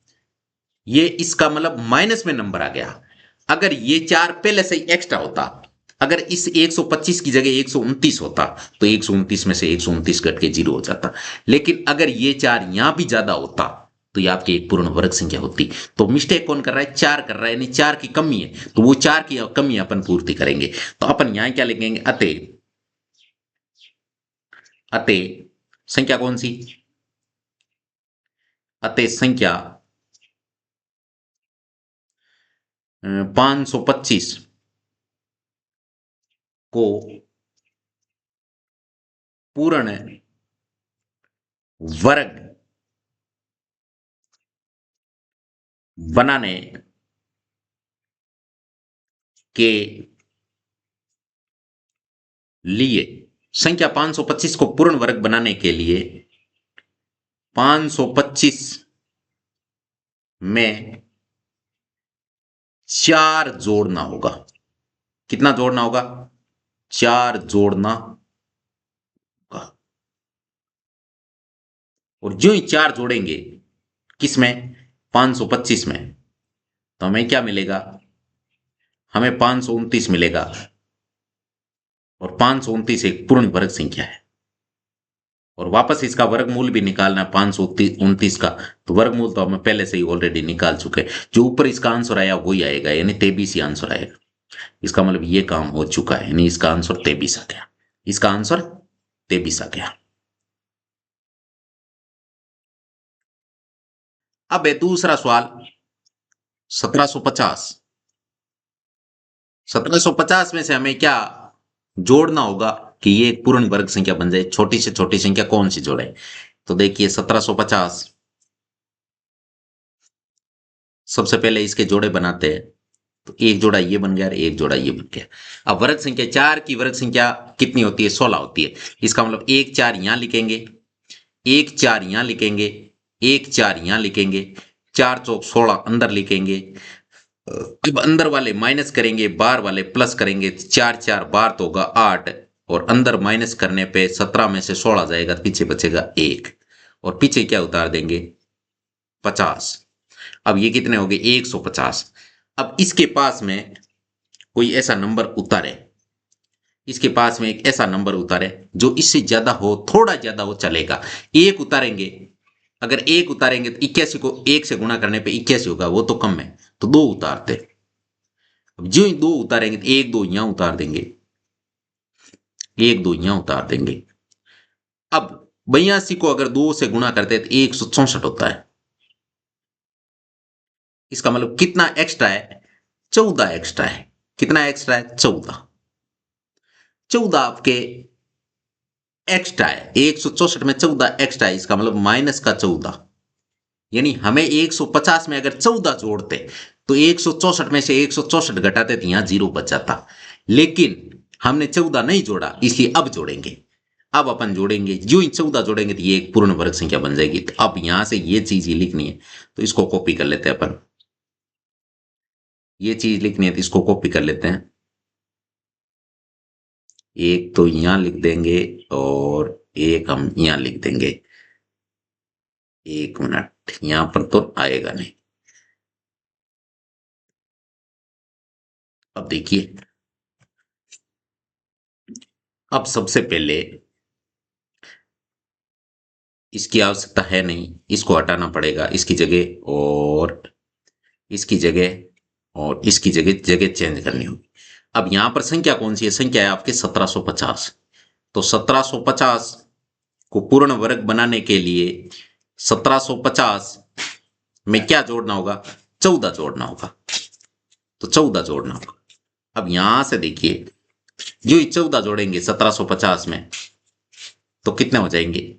Speaker 1: ये इसका मतलब माइनस में नंबर आ गया। अगर ये 4 पहले से ही एक्स्ट्रा होता, अगर इस 125 की जगह 129 होता तो 129 में से 129 कट के 0 हो जाता। लेकिन अगर ये 4 यहां भी ज्यादा होता तो ये आपकी एक पूर्ण वर्ग संख्या होती। तो मिस्टेक कौन कर रहा है, 4 कर रहा है, यानी 4 की कमी है, तो वो 4 की कमी अपन पूर्ति करेंगे। तो अपन यहां क्या लिखेंगे, अतः अतः संख्या कौन सी, अतः संख्या 525 को पूर्ण वर्ग बनाने के लिए, संख्या 525 को पूर्ण वर्ग बनाने के लिए 525 में 4 जोड़ना होगा। कितना जोड़ना होगा? 4 जोड़ना होगा। और जो ही 4 जोड़ेंगे किसमें? 525 में, तो हमें क्या मिलेगा? हमें 529 मिलेगा। और 529 एक पूर्ण वर्ग संख्या है। और वापस इसका वर्गमूल भी निकालना है 529 का, तो वर्गमूल तो हम पहले से ही ऑलरेडी निकाल चुके हैं। जो ऊपर इसका आंसर आया वही आएगा, यानी 23 ही आंसर आएगा। इसका मतलब ये काम हो चुका है, यानी इसका आंसर 23 आ गया। इसका आंसर 23 आ गया। अब है दूसरा सवाल 1750। 1750 में से हमें क्या जोड़ना होगा कि ये एक पूर्ण वर्ग संख्या बन जाए? छोटी से छोटी संख्या कौन सी जोड़े? तो देखिए 1750, सबसे पहले इसके जोड़े बनाते हैं। तो एक जोड़ा ये बन गया और एक जोड़ा ये बन गया। अब वर्ग संख्या 4 की वर्ग संख्या कितनी होती है? 16 होती है। इसका मतलब 1 4 यहां लिखेंगे, 1 4 यहां लिखेंगे, 1 4 यहां लिखेंगे, 4 चौक 16 अंदर लिखेंगे। अब अंदर वाले माइनस करेंगे, बाहर वाले प्लस करेंगे। 4 4 बाहर तो होगा 8, और अंदर माइनस करने पे 17 में से 16 जाएगा, पीछे बचेगा 1, और पीछे क्या उतार देंगे? 50। अब ये कितने हो गए? 150। अब इसके पास में कोई ऐसा नंबर उतारे, इसके पास में एक ऐसा नंबर उतारे जो इससे ज्यादा हो, थोड़ा ज्यादा हो चलेगा। एक उतारेंगे, अगर एक उतारेंगे तो 81 को 1 से गुणा करने पे 81 होगा, वो तो कम है, तो 2 उतारते। अब जो ही 2 उतारेंगे तो 1 2 यहां उतार देंगे, 1 2 यहां उतार देंगे। अब 82 को अगर 2 से गुणा करते तो 164 होता है। इसका मतलब कितना एक्स्ट्रा है? 14 एक्स्ट्रा है। कितना एक्स्ट्रा है? 14। 14 आपके एक्स्ट्रा है। 164 में 14 एक्स्ट्रा है, इसका मतलब माइनस का 14। यानी हमें 150 में अगर 14 जोड़ते तो 164 में से 164 घटाते तो यहां 0 बच जाता। लेकिन हमने 14 नहीं जोड़ा, इसलिए अब जोड़ेंगे। अब अपन जोड़ेंगे, जो ही 14 जोड़ेंगे तो ये एक पूर्ण वर्ग संख्या बन जाएगी। तो अब यहां से ये चीज ही लिखनी है, तो इसको कॉपी कर लेते हैं अपन। ये चीज लिखनी है तो इसको कॉपी कर लेते हैं। एक तो यहां लिख देंगे और एक हम यहां लिख देंगे। 1 मिनट, यहां पर तो आएगा नहीं। अब देखिए, अब सबसे पहले इसकी आवश्यकता है नहीं, इसको हटाना पड़ेगा इसकी जगह, और इसकी जगह, और इसकी जगह जगह चेंज करनी होगी। अब यहां पर संख्या कौन सी है? संख्या है आपके 1750। तो 1750 को पूर्ण वर्ग बनाने के लिए 1750 में क्या जोड़ना होगा? 14 जोड़ना होगा। तो 14 जोड़ना होगा। अब यहां से देखिए, जो ही 14 जोड़ेंगे 1750 में तो कितने हो जाएंगे?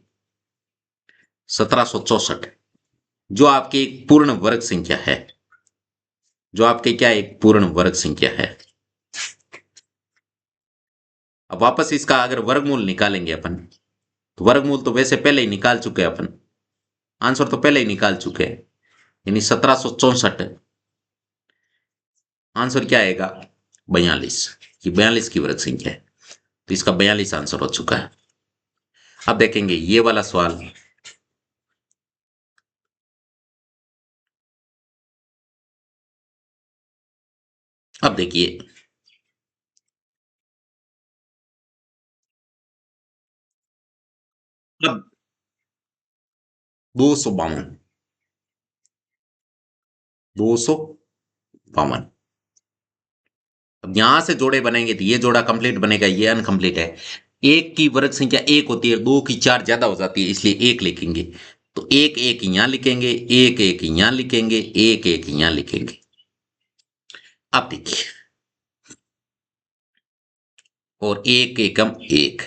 Speaker 1: 1764, जो आपकी एक पूर्ण वर्ग संख्या है, जो आपके क्या एक पूर्ण वर्ग संख्या है। अब वापस इसका अगर वर्गमूल निकालेंगे अपन, तो वर्गमूल तो वैसे पहले ही निकाल चुके हैं अपन, आंसर तो पहले ही निकाल चुके हैं। यानी 1764, आंसर क्या आएगा? 42। ये 42 की वर्ग संख्या है, तो इसका 42 आंसर हो चुका है। अब देखेंगे ये वाला सवाल। अब देखिए, अब 252, 252। अब यहां से जोड़े बनेंगे तो ये जोड़ा कंप्लीट बनेगा, ये अनकंप्लीट है। एक की वर्ग संख्या एक होती है, दो की 4 ज्यादा हो जाती है, इसलिए एक लिखेंगे। तो एक एक यहां लिखेंगे, एक एक यहां लिखेंगे, एक एक यहां लिखेंगे। अब देखिए, और एक एकम एक,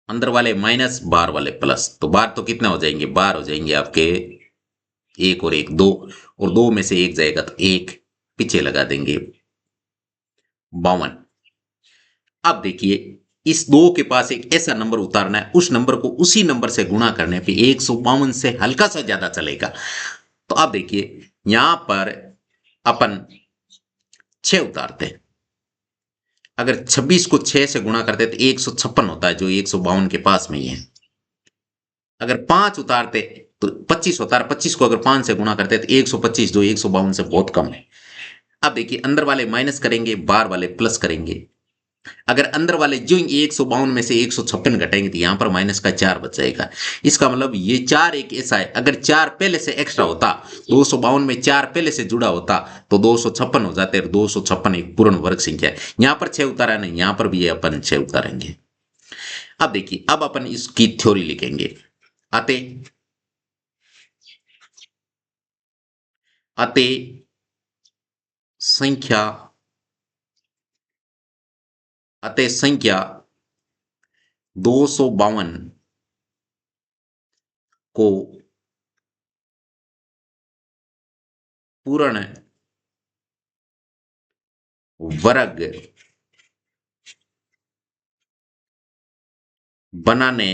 Speaker 1: अंदर वाले माइनस, बाहर वाले प्लस, तो बाहर तो कितना हो जाएंगे? बाहर हो जाएंगे आपके एक और एक, दो, और दो में से एक जाएगा तो एक, पीछे लगा देंगे 52। अब देखिए, इस दो के पास एक ऐसा नंबर उतारना है, उस नंबर को उसी नंबर से गुणा करने पे 152 से हल्का सा ज्यादा चलेगा। तो अब देखिए, यहां पर अपन 6 उतारते हैं, अगर 26 को 6 से गुणा करते तो 156 होता है, जो 152 के पास में ही है। अगर 5 उतारते तो 25 होता है, 25 को अगर 5 से गुणा करते तो 125, जो 152 से बहुत कम है। अब देखिए, अंदर वाले माइनस करेंगे, बाहर वाले प्लस करेंगे। अगर अंदर वाले जो 152 में से 156 घटाएंगे तो यहां पर माइनस का 4 बच जाएगा। इसका मतलब ये 4 एक ऐसा है, अगर 4 पहले से एक्स्ट्रा होता, 252 में 4 पहले से जुड़ा होता तो 256 हो जाते, और 256 एक पूर्ण वर्ग संख्या है। यहां पर 6 उतारा नहीं, यहां पर भी ये अपन 6 उतारेंगे। अब देखिए, अब अपन इसकी थ्योरी लिखेंगे। अतः अतः संख्या अतः संख्या 252 को पूर्ण वर्ग बनाने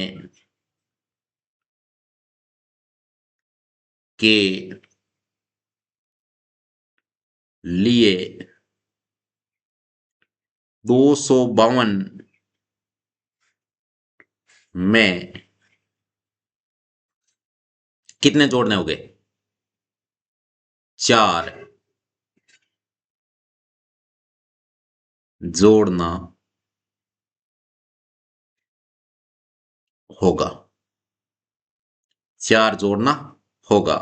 Speaker 1: के लिए 252 में कितने जोड़ने होंगे? 4 जोड़ना होगा। 4 जोड़ना होगा।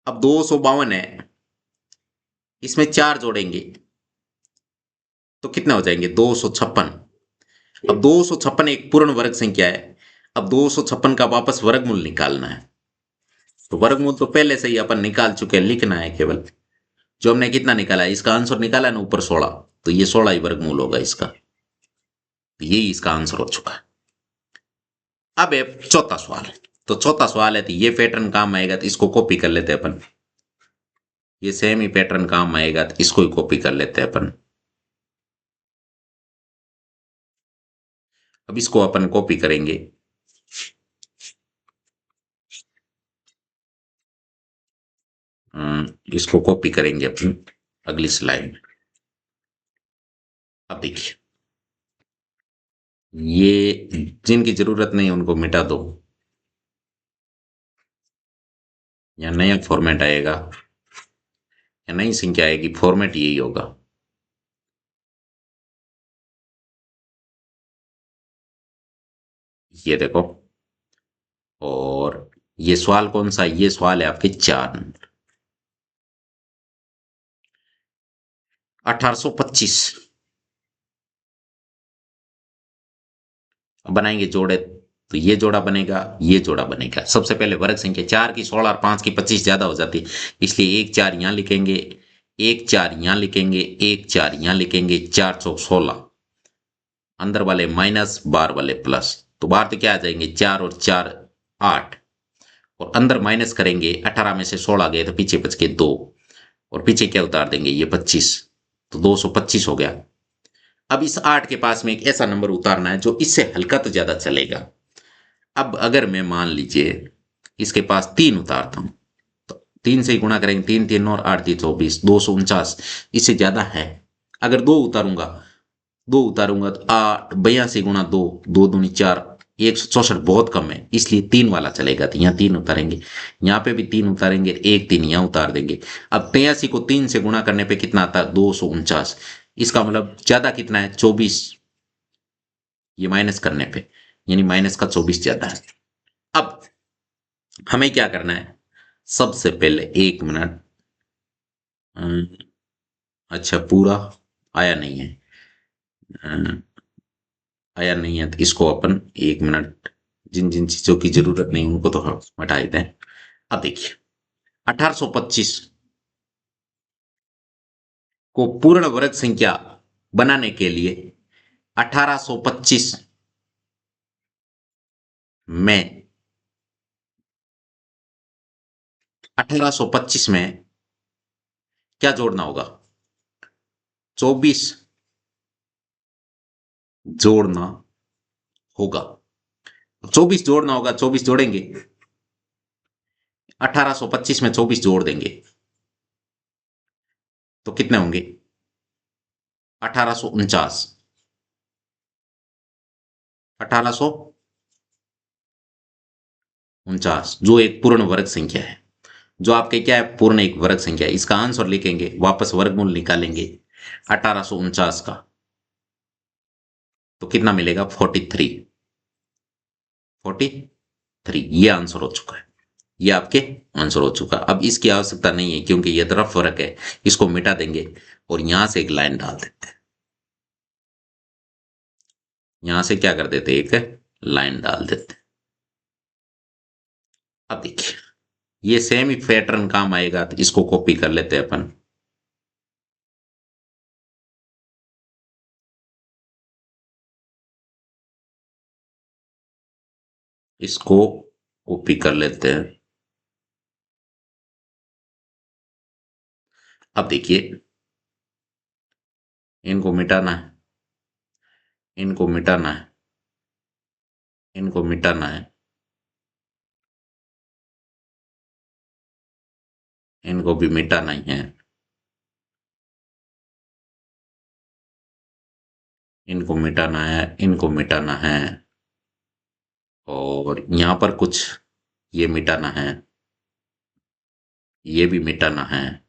Speaker 1: अब 252 है, इसमें 4 जोड़ेंगे तो कितने हो जाएंगे? 256। अब 256 एक पूर्ण वर्ग संख्या है। अब 256 का वापस वर्गमूल निकालना है, तो वर्गमूल तो पहले से ही अपन निकाल चुके हैं, लिखना है केवल। जो हमने कितना निकाला है, इसका आंसर निकाला ना ऊपर 16, तो ये 16 ही वर्गमूल होगा इसका। तो यही इसका आंसर हो चुका है। अब है चौथा सवाल। तो चौथा सवाल है, तो ये पैटर्न काम आएगा तो इसको कॉपी कर लेते हैं अपन। ये सेम ही पैटर्न काम आएगा तो इसको ही कॉपी कर लेते हैं अपन। अब इसको अपन कॉपी करेंगे। इसको कॉपी करेंगे अपन अगली स्लाइड में। अब देखिए, ये जिनकी जरूरत नहीं उनको मिटा दो, या नया फॉर्मेट आएगा या नई संख्या आएगी, फॉर्मेट यही होगा। ये देखो, और ये सवाल कौन सा? ये सवाल है आपके 4 नंबर, 1825। बनाएंगे जोड़े, तो ये जोड़ा बनेगा, ये जोड़ा बनेगा। सबसे पहले वर्ग संख्या 4 की 16 और 5 की 25 ज्यादा हो जाती है, इसलिए 1 4 यहां लिखेंगे, 1 4 यहां लिखेंगे, 1 4 यहां लिखेंगे। 4 चौक 16, अंदर वाले माइनस, बाहर वाले प्लस। तो बाहर तो क्या आ जाएंगे? 4 और 4 8, और अंदर माइनस करेंगे। 18 में से 16 गए तो पीछे बच के 2, और पीछे क्या उतार देंगे? ये 25, तो 225 हो गया। अब इस 8 के पास में एक ऐसा नंबर उतारना है जो इससे हल्का तो ज्यादा चलेगा। अब अगर मैं मान लीजिए इसके पास 3 उतारता हूं, तो 3 से ही गुणा करेंगे, 3 3 और 8 3 24, 249, इससे ज्यादा है। अगर 2 उतारूंगा तो 8 82 गुणा 2, 2 दूनी 4, 164 बहुत कम है, इसलिए 3 वाला चलेगा। तो यहाँ 3 उतारेंगे, यहाँ पे भी 3 उतारेंगे, 1 3 यहाँ उतार देंगे। अब 83 को 3 से गुणा करने पे कितना आता है? 249। इसका मतलब ज्यादा कितना है? 24, ये माइनस करने पे, यानी माइनस का 24 ज्यादा है। अब हमें क्या करना है? सबसे पहले 1 मिनट, अच्छा पूरा आया नहीं है, आया नहीं है तो इसको अपन 1 मिनट, जिन जिन चीजों की जरूरत नहीं उनको तो हम हटा देते हैं। अब देखिए, 1825 को पूर्ण वर्ग संख्या बनाने के लिए 1825 में 1825 में क्या जोड़ना होगा? 24 जोड़ना होगा। 24 जोड़ना होगा, 24 जोड़ेंगे, 1825 में 24 जोड़ देंगे तो कितने होंगे? 1849, 1849 जो एक पूर्ण वर्ग संख्या है, जो आपके क्या है, पूर्ण एक वर्ग संख्या है। इसका आंसर लिखेंगे, वापस वर्गमूल निकालेंगे 1849 का, तो कितना मिलेगा? 43, 43। ये आंसर हो चुका है, ये आपके आंसर हो चुका। अब इसकी आवश्यकता नहीं है क्योंकि ये तरफ फर्क है, इसको मिटा देंगे और यहां से एक लाइन डाल देते हैं। यहां से क्या कर देते, एक लाइन डाल देते। अब देखिए ये सेम ही पैटर्न काम आएगा, तो इसको कॉपी कर लेते हैं अपन। इसको कॉपी कर लेते हैं। अब देखिए इनको मिटाना है, इनको मिटाना है, इनको मिटाना है, इनको भी मिटाना ही है, इनको मिटाना है, इनको मिटाना है, और यहां पर कुछ ये मिटाना है, ये भी मिटाना है।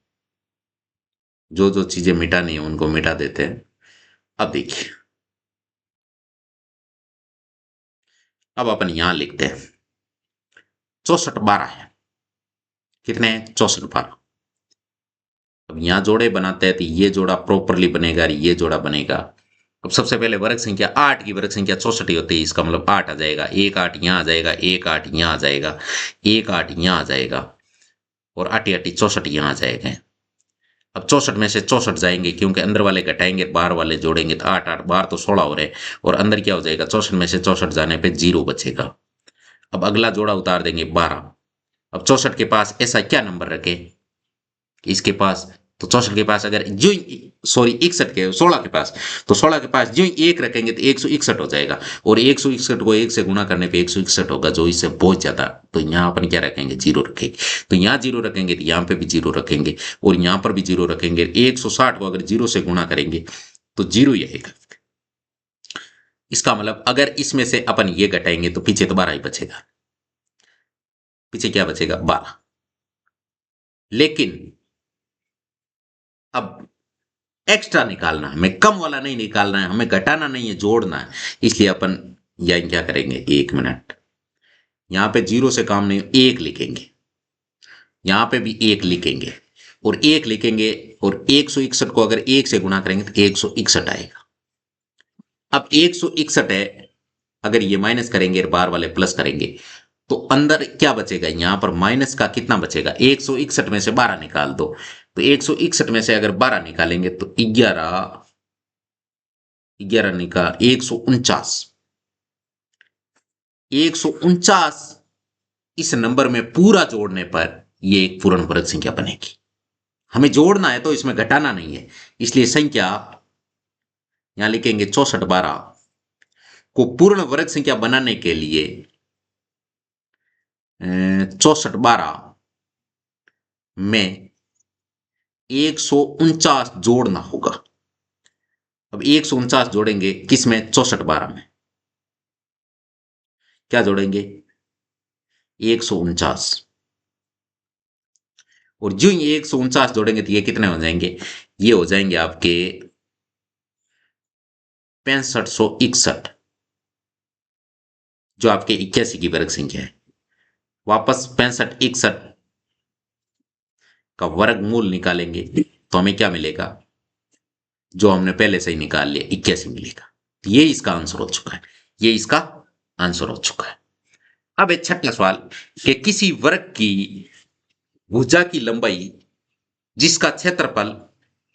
Speaker 1: जो जो चीजें मिटानी है उनको मिटा देते हैं। अब देखिए, अब अपन यहां लिखते हैं 64 12 है। कितने हैं? 64 12। अब यहां जोड़े बनाते हैं तो ये जोड़ा प्रॉपरली बनेगा और ये जोड़ा बनेगा। अब सबसे पहले वर्ग संख्या 8 की वर्ग संख्या 64 ही होती है, इसका मतलब 8 आ जाएगा, एक 8 यहां आ जाएगा, एक 8 यहां आ जाएगा, एक 8 यहां आ जाएगा, और 8 8 64 यहां आ जाएगा। अब 64 में से 64 जाएंगे क्योंकि अंदर वाले घटाएंगे, बाहर वाले जोड़ेंगे, तो 8 8 बाहर तो 16 हो रहे, और अंदर क्या हो जाएगा, 64 में से 64 जाने पे 0 बचेगा। अब अगला जोड़ा उतार देंगे 12। अब 64 के पास ऐसा क्या नंबर रखे, इसके पास, तो 64 के पास अगर जो, सॉरी 61 के 16 के पास, तो 16 के पास जो एक रखेंगे तो 161 हो जाएगा, और 161 को 1 से गुणा करने पे 161 होगा, जो इससे बहुत ज्यादा। तो यहाँ अपन क्या रखेंगे, 0 रखेंगे। तो यहाँ 0 रखेंगे तो यहाँ पे भी 0 रखेंगे, और यहाँ पर भी 0 रखेंगे। 160 को अगर 0 से गुणा करेंगे तो 0 ही आएगा। इसका मतलब अगर इसमें से अपन ये घटाएंगे तो पीछे तो 12 ही बचेगा, पीछे क्या बचेगा, 12। लेकिन अब एक्स्ट्रा निकालना है, हमें कम वाला नहीं निकालना है, हमें घटाना नहीं है, जोड़ना है। इसलिए अपन यह क्या करेंगे, 1 मिनट, यहां पे 0 से काम नहीं, 1 लिखेंगे, यहां पे भी 1 लिखेंगे, और 1 लिखेंगे, और 161 को अगर 1 से गुणा करेंगे तो 161 आएगा। अब 161 है, अगर ये माइनस करेंगे और बाहर वाले प्लस करेंगे तो अंदर क्या बचेगा, यहां पर माइनस का कितना बचेगा, 161 में से 12 निकाल दो। तो 161 में से अगर 12 निकालेंगे तो 11, 11 निकाल 149, 149 इस नंबर में पूरा जोड़ने पर यह एक पूर्ण वर्ग संख्या बनेगी। हमें जोड़ना है तो इसमें घटाना नहीं है, इसलिए संख्या यहां लिखेंगे 64 12 को पूर्ण वर्ग संख्या बनाने के लिए 64 12 में 149 जोड़ना होगा। अब 149 जोड़ेंगे किसमें, 64 12 में, क्या जोड़ेंगे, 149, और जो ही 149 जोड़ेंगे तो ये कितने हो जाएंगे, ये हो जाएंगे आपके 6561, जो आपके 81 की वर्ग संख्या है। वापस 65 61 का वर्गमूल निकालेंगे तो हमें क्या मिलेगा, जो हमने पहले से ही निकाल लिया, 81 मिलेगा। ये इसका आंसर हो चुका है, ये इसका आंसर हो चुका है। अब एक छठा सवाल कि किसी वर्ग की भुजा की लंबाई जिसका क्षेत्रफल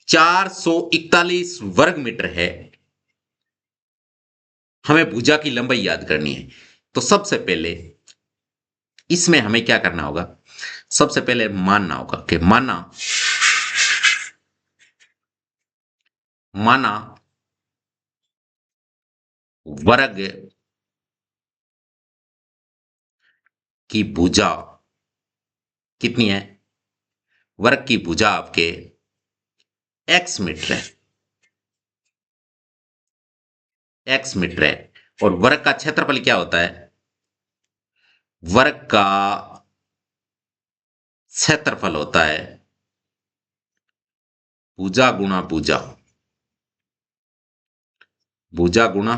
Speaker 1: 441 वर्ग मीटर है, हमें भुजा की लंबाई याद करनी है। तो सबसे पहले इसमें हमें क्या करना होगा, सबसे पहले मानना होगा कि माना माना वर्ग की भुजा कितनी है, वर्ग की भुजा आपके x मीटर है, x मीटर है। और वर्ग का क्षेत्रफल क्या होता है? वर्ग का क्षेत्रफल होता है भुजा गुणा भुजा, भुजा गुणा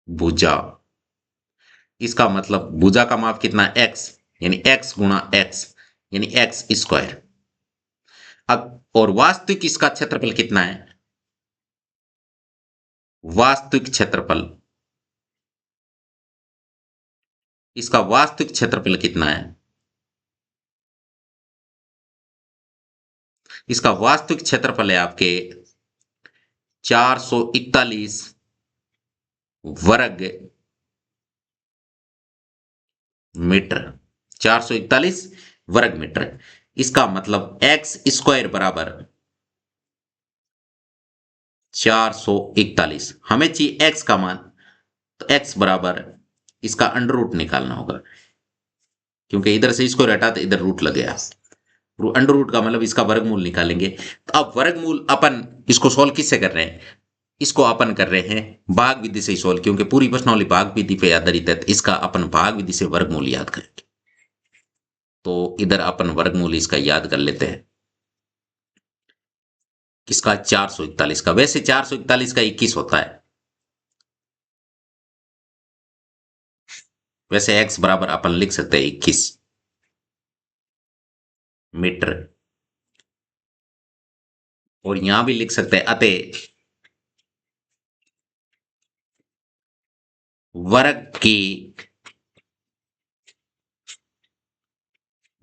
Speaker 1: भुजा। इसका मतलब भुजा का माप कितना है? x, यानी x गुणा x, यानी x स्क्वायर। अब और वास्तविक इसका क्षेत्रफल कितना है? वास्तविक क्षेत्रफल, इसका वास्तविक क्षेत्रफल कितना है? इसका वास्तविक क्षेत्रफल है आपके 441 वर्ग मीटर, 441 वर्ग मीटर। इसका मतलब x स्क्वायर बराबर 441। हमें चाहिए x का मान, तो x बराबर इसका अंडर रूट निकालना होगा, क्योंकि इधर से इसको हटा तो इधर रूट लग गया। अंडर रूट का मतलब इसका वर्गमूल निकालेंगे। तो अब वर्गमूल अपन इसको सॉल्व किससे कर रहे हैं? इसको अपन कर रहे हैं भाग विधि से ही सॉल्व, क्योंकि पूरी प्रश्नावली भाग विधि पे आधारित है। इसका अपन भाग विधि से वर्गमूल याद करेंगे। तो इधर अपन वर्गमूल इसका याद कर लेते हैं, किसका? 441 का। वैसे 441 का 21 होता है। वैसे x बराबर अपन लिख सकते हैं 21 मीटर, और यहां भी लिख सकते हैं अतः वर्ग की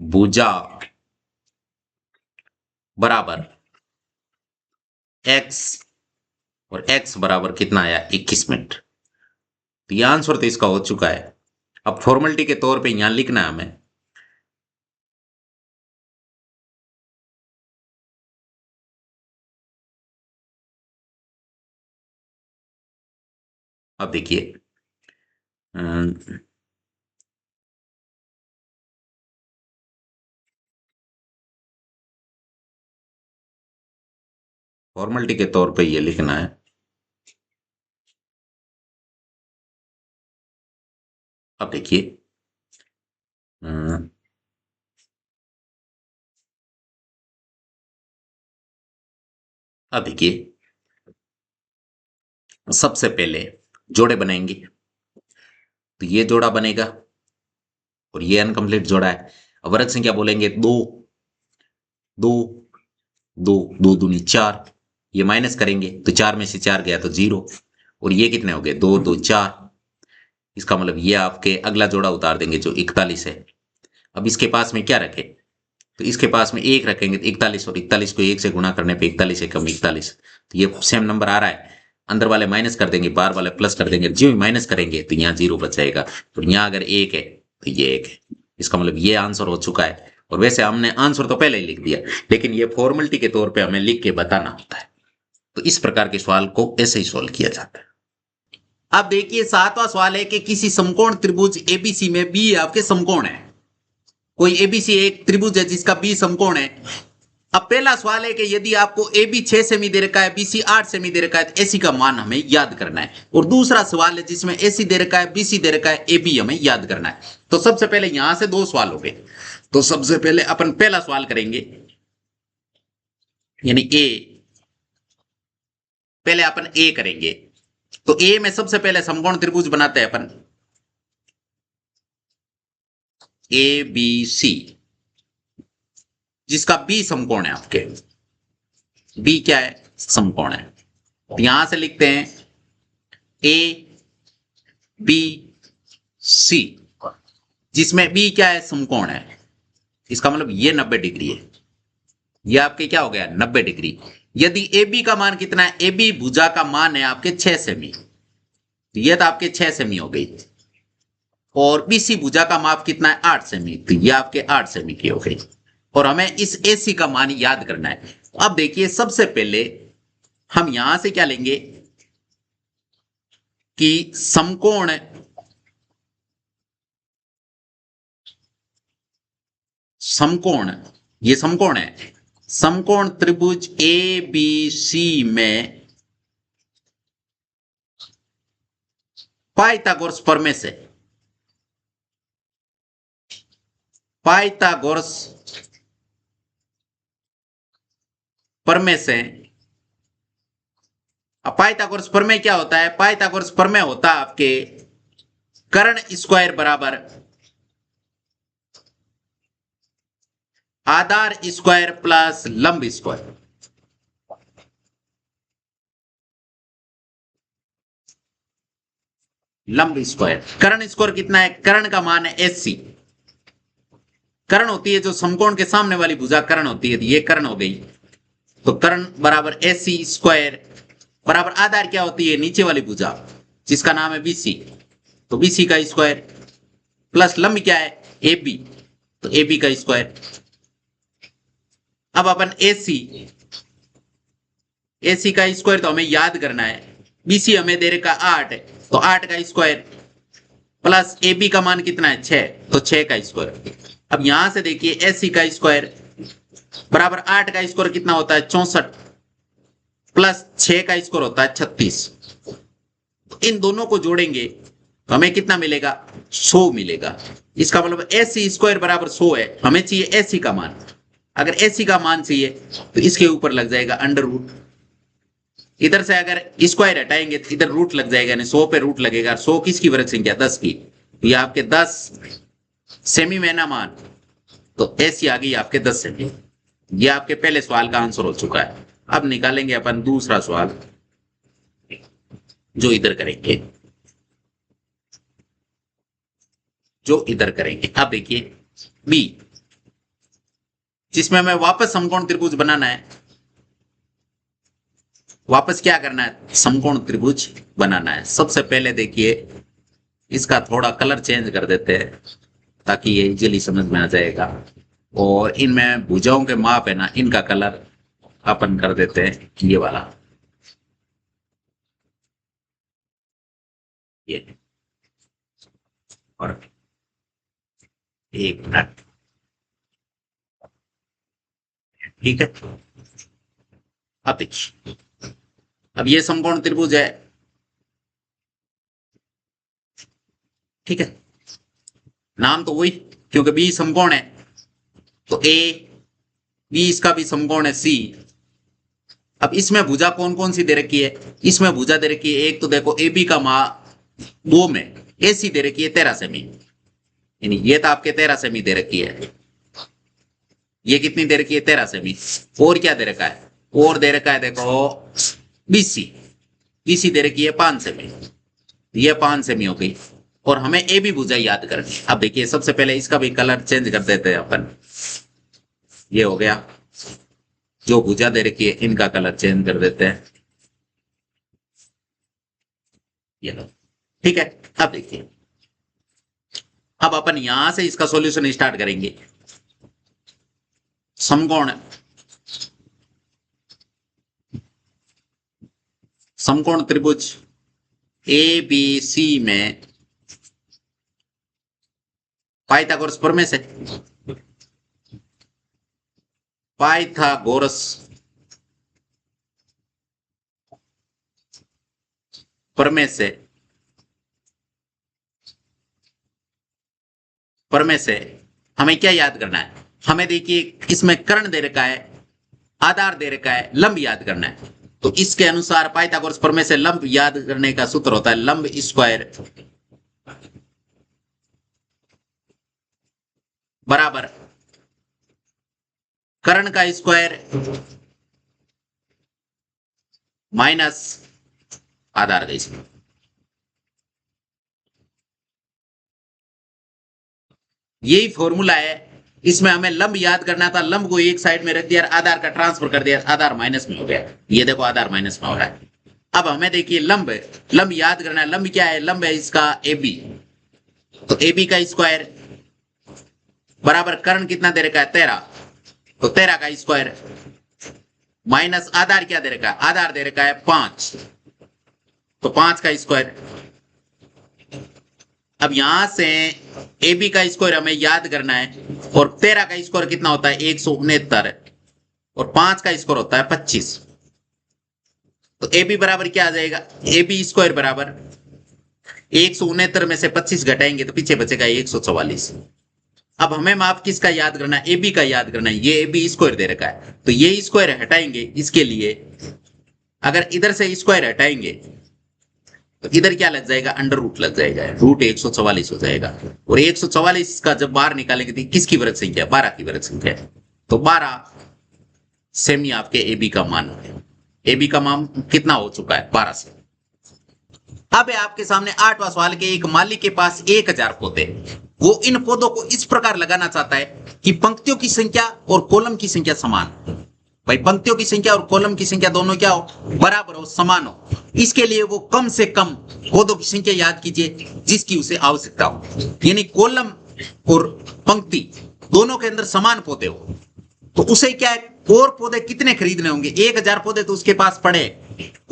Speaker 1: भुजा बराबर x, और x बराबर कितना आया? 21 मीटर। तो यह आंसर तो इसका हो चुका है। अब फॉर्मेलिटी के तौर पे यहां लिखना है हमें, अब देखिए फॉर्मेलिटी के तौर पे ये लिखना है। अब देखिए अब देखिए सबसे पहले जोड़े बनाएंगे। तो ये जोड़ा बनेगा और ये अनकंप्लीट जोड़ा है। अब वर्ग संख्या बोलेंगे दो, दो, दो, दो दूनी चार। ये माइनस करेंगे तो 4 में से 4 गया तो 0। और ये कितने हो गए? 2, 2, 4। इसका मतलब ये आपके अगला जोड़ा उतार देंगे जो 41 है। अब इसके पास में क्या रखे? तो इसके पास में 1 रखेंगे तो 41, और 41 को 1 से गुणा करने पे 41 एकम 41। तो ये सेम नंबर आ रहा है। अंदर वाले माइनस कर देंगे, बाहर वाले प्लस कर देंगे। जो भी माइनस करेंगे तो यहाँ 0 बच जाएगा। तो यहाँ अगर 1 है तो ये 1 है। इसका मतलब ये आंसर हो चुका है। और वैसे हमने आंसर तो पहले ही लिख दिया, लेकिन ये फॉर्मेलिटी के तौर पे हमें लिख के बताना होता है। तो इस प्रकार के सवाल को ऐसे ही सॉल्व किया जाता है। अब देखिए 7वां सवाल है कि किसी समकोण त्रिभुज एबीसी में बी आपके समकोण है। कोई एबीसी एक त्रिभुज है जिसका बी समकोण है। अब पहला सवाल है कि यदि आपको ए बी 6 सेमी दे रखा है, बीसी 8 सेमी दे रखा है, तो एसी का मान हमें याद करना है। और दूसरा सवाल है जिसमें एसी दे रखा है, बीसी दे रखा है, ए बी हमें याद करना है। तो सबसे पहले यहां से 2 सवाल हो गए। तो सबसे पहले अपन पहला सवाल करेंगे, यानी ए। पहले अपन ए करेंगे। तो ए में सबसे पहले समकोण त्रिभुज बनाते हैं अपन, ए बी सी, जिसका बी समकोण है। आपके बी क्या है? समकोण है। तो यहां से लिखते हैं ए बी सी, जिसमें बी क्या है? समकोण है। इसका मतलब ये 90 डिग्री है। ये आपके क्या हो गया? 90 डिग्री। यदि ए बी का मान कितना है? ए बी भुजा का मान है आपके 6 सेमी। तो ये तो आपके 6 सेमी हो गई। और बीसी भुजा का माप कितना है? 8 सेमी। तो ये आपके 8 सेमी की हो गई। और हमें इस एसी का मान याद करना है। अब देखिए सबसे पहले हम यहां से क्या लेंगे कि समकोण, समकोण, ये समकोण है। समकोण त्रिभुज ए बी सी में पाइथागोरस प्रमेय से, पाइथागोरस प्रमेय से। अब पाइथागोरस प्रमेय क्या होता है? पाइथागोरस प्रमेय होता है आपके कर्ण स्क्वायर बराबर आधार स्क्वायर प्लस लंब स्क्वायर। लंब स्क्वायर, कर्ण स्क्वायर कितना है? कर्ण का मान है एसी। कर्ण होती है जो समकोण के सामने वाली भुजा कर्ण होती है, ये कर्ण हो गई। तो कर्ण बराबर एसी स्क्वायर बराबर आधार क्या होती है? नीचे वाली भुजा जिसका नाम है बीसी, तो बीसी का स्क्वायर प्लस लंब क्या है? एबी, तो एबी का स्क्वायर। अब अपन एसी, एसी का स्क्वायर तो हमें याद करना है, बीसी हमें दे रखा 8 है, तो 8 का स्क्वायर प्लस एबी का मान कितना है? 6, तो 6 का स्क्वायर। अब यहां से देखिए एसी का स्क्वायर बराबर 8 का स्क्वायर कितना होता है? 64 प्लस 6 का स्क्वायर होता है 36। तो इन दोनों को जोड़ेंगे तो हमें कितना मिलेगा? 100 मिलेगा। इसका मतलब एसी स्क्वायर बराबर 100 है, हमें चाहिए एसी का मान। अगर एसी का मान चाहिए तो इसके ऊपर लग जाएगा अंडर रूट, इधर से अगर स्क्वायर हटाएंगे तो इधर रूट लग जाएगा, यानी 100 पे रूट लगेगा। 100 किसकी वर्ग संख्या? 10 की। ये आपके 10 सेमी में ना मान, तो एसी आ गई आपके 10 सेमी। ये आपके पहले सवाल का आंसर हो चुका है। अब निकालेंगे अपन दूसरा सवाल जो इधर करेंगे, जो इधर करेंगे। अब देखिए बी, जिसमें हमें वापस समकोण त्रिभुज बनाना है। वापस क्या करना है? समकोण त्रिभुज बनाना है। सबसे पहले देखिए इसका थोड़ा कलर चेंज कर देते हैं ताकि ये इजीली समझ में आ जाएगा। और इनमें भुजाओं के माप है ना, इनका कलर अपन कर देते हैं ये वाला, ये। और एक मिनट, ठीक है। अब देखिए, अब ये समकोण त्रिभुज है, ठीक है। नाम तो वही, क्योंकि बी समकोण है तो ए, बी इसका भी समकोण है सी। अब इसमें भुजा कौन कौन सी दे रखी है? इसमें भुजा दे रखी है, एक तो देखो ए बी का मा 2 में, ए सी दे रखी है 13 सेमी, यानी ये तो आपके 13 सेमी दे रखी है। ये कितनी दे रखी है? 13 सेमी। और क्या दे रखा है? और दे रखा है देखो बीसी, बीसी दे रखी है 5 सेमी, ये 5 सेमी हो गई। और हमें ए बी भुजा याद करनी। अब देखिए सबसे पहले इसका भी कलर चेंज कर देते हैं अपन, ये हो गया। जो भुजा दे रखी है इनका कलर चेंज कर देते हैं, ये लो, ठीक है। अब देखिए, अब अपन यहां से इसका सॉल्यूशन स्टार्ट करेंगे। समकोण, समकोण त्रिभुज ए बी सी में पाइथागोरस प्रमेय से, पाइथागोरस प्रमेय से, प्रमेय से हमें क्या याद करना है? हमें देखिए इसमें कर्ण दे रखा है, आधार दे रखा है, लंब याद करना है। तो इसके अनुसार पाइथागोरस प्रमेय से लंब याद करने का सूत्र होता है लंब स्क्वायर बराबर कर्ण का स्क्वायर माइनस आधार का स्क्वायर। यही फॉर्मूला है। इसमें हमें लंब याद करना था, लंब को एक साइड में रख दिया, आधार का ट्रांसफर कर दिया, आधार माइनस में हो गया। ये देखो आधार माइनस में हो रहा है। अब हमें देखिए लंब, लंब याद करना है। लंब क्या है? लंब है इसका AB, तो AB का स्क्वायर बराबर कर्ण कितना दे रखा है? 13, तो 13 का स्क्वायर माइनस आधार क्या दे रखा है? आधार दे रखा है 5, तो 5 का स्क्वायर। अब यहां से AB का स्क्वायर हमें याद करना है, और 13 का स्क्वायर कितना होता है? 169, और 5 का स्क्वायर होता है 25। तो AB बराबर क्या आ जाएगा? AB स्क्वायर बराबर 169 में से 25 घटाएंगे तो पीछे बचेगा 144। अब हमें माप किसका याद करना है? AB का याद करना है। ये AB स्क्वायर दे रखा है, तो ये स्क्वायर हटाएंगे। इसके लिए अगर इधर से स्क्वायर हटाएंगे तो इधर क्या लग जाएगा? अंडर रूट लग जाएगा, रूट 144 हो जाएगा। और 144 का जब बाहर निकालेंगे तो किसकी वर्ग संख्या? 12 की वर्ग संख्या। तो 12 सेमी आपके AB का मान है। AB का मान कितना हो चुका है? 12 से। अब है आपके सामने 8वां सवाल के एक माली के पास 1000 पौधे। वो इन पौधों को इस प्रकार लगाना चाहता है कि पंक्तियों की संख्या और कॉलम की संख्या समान। भाई पंक्तियों की संख्या और कॉलम की संख्या दोनों क्या हो? बराबर हो, समान हो। इसके लिए वो कम से कम पौधों की संख्या याद कीजिए जिसकी उसे आवश्यकता हो। यानी कॉलम और पंक्ति दोनों के अंदर समान पौधे हो तो उसे क्या है? और पौधे कितने खरीदने होंगे? 1000 पौधे तो उसके पास पड़े,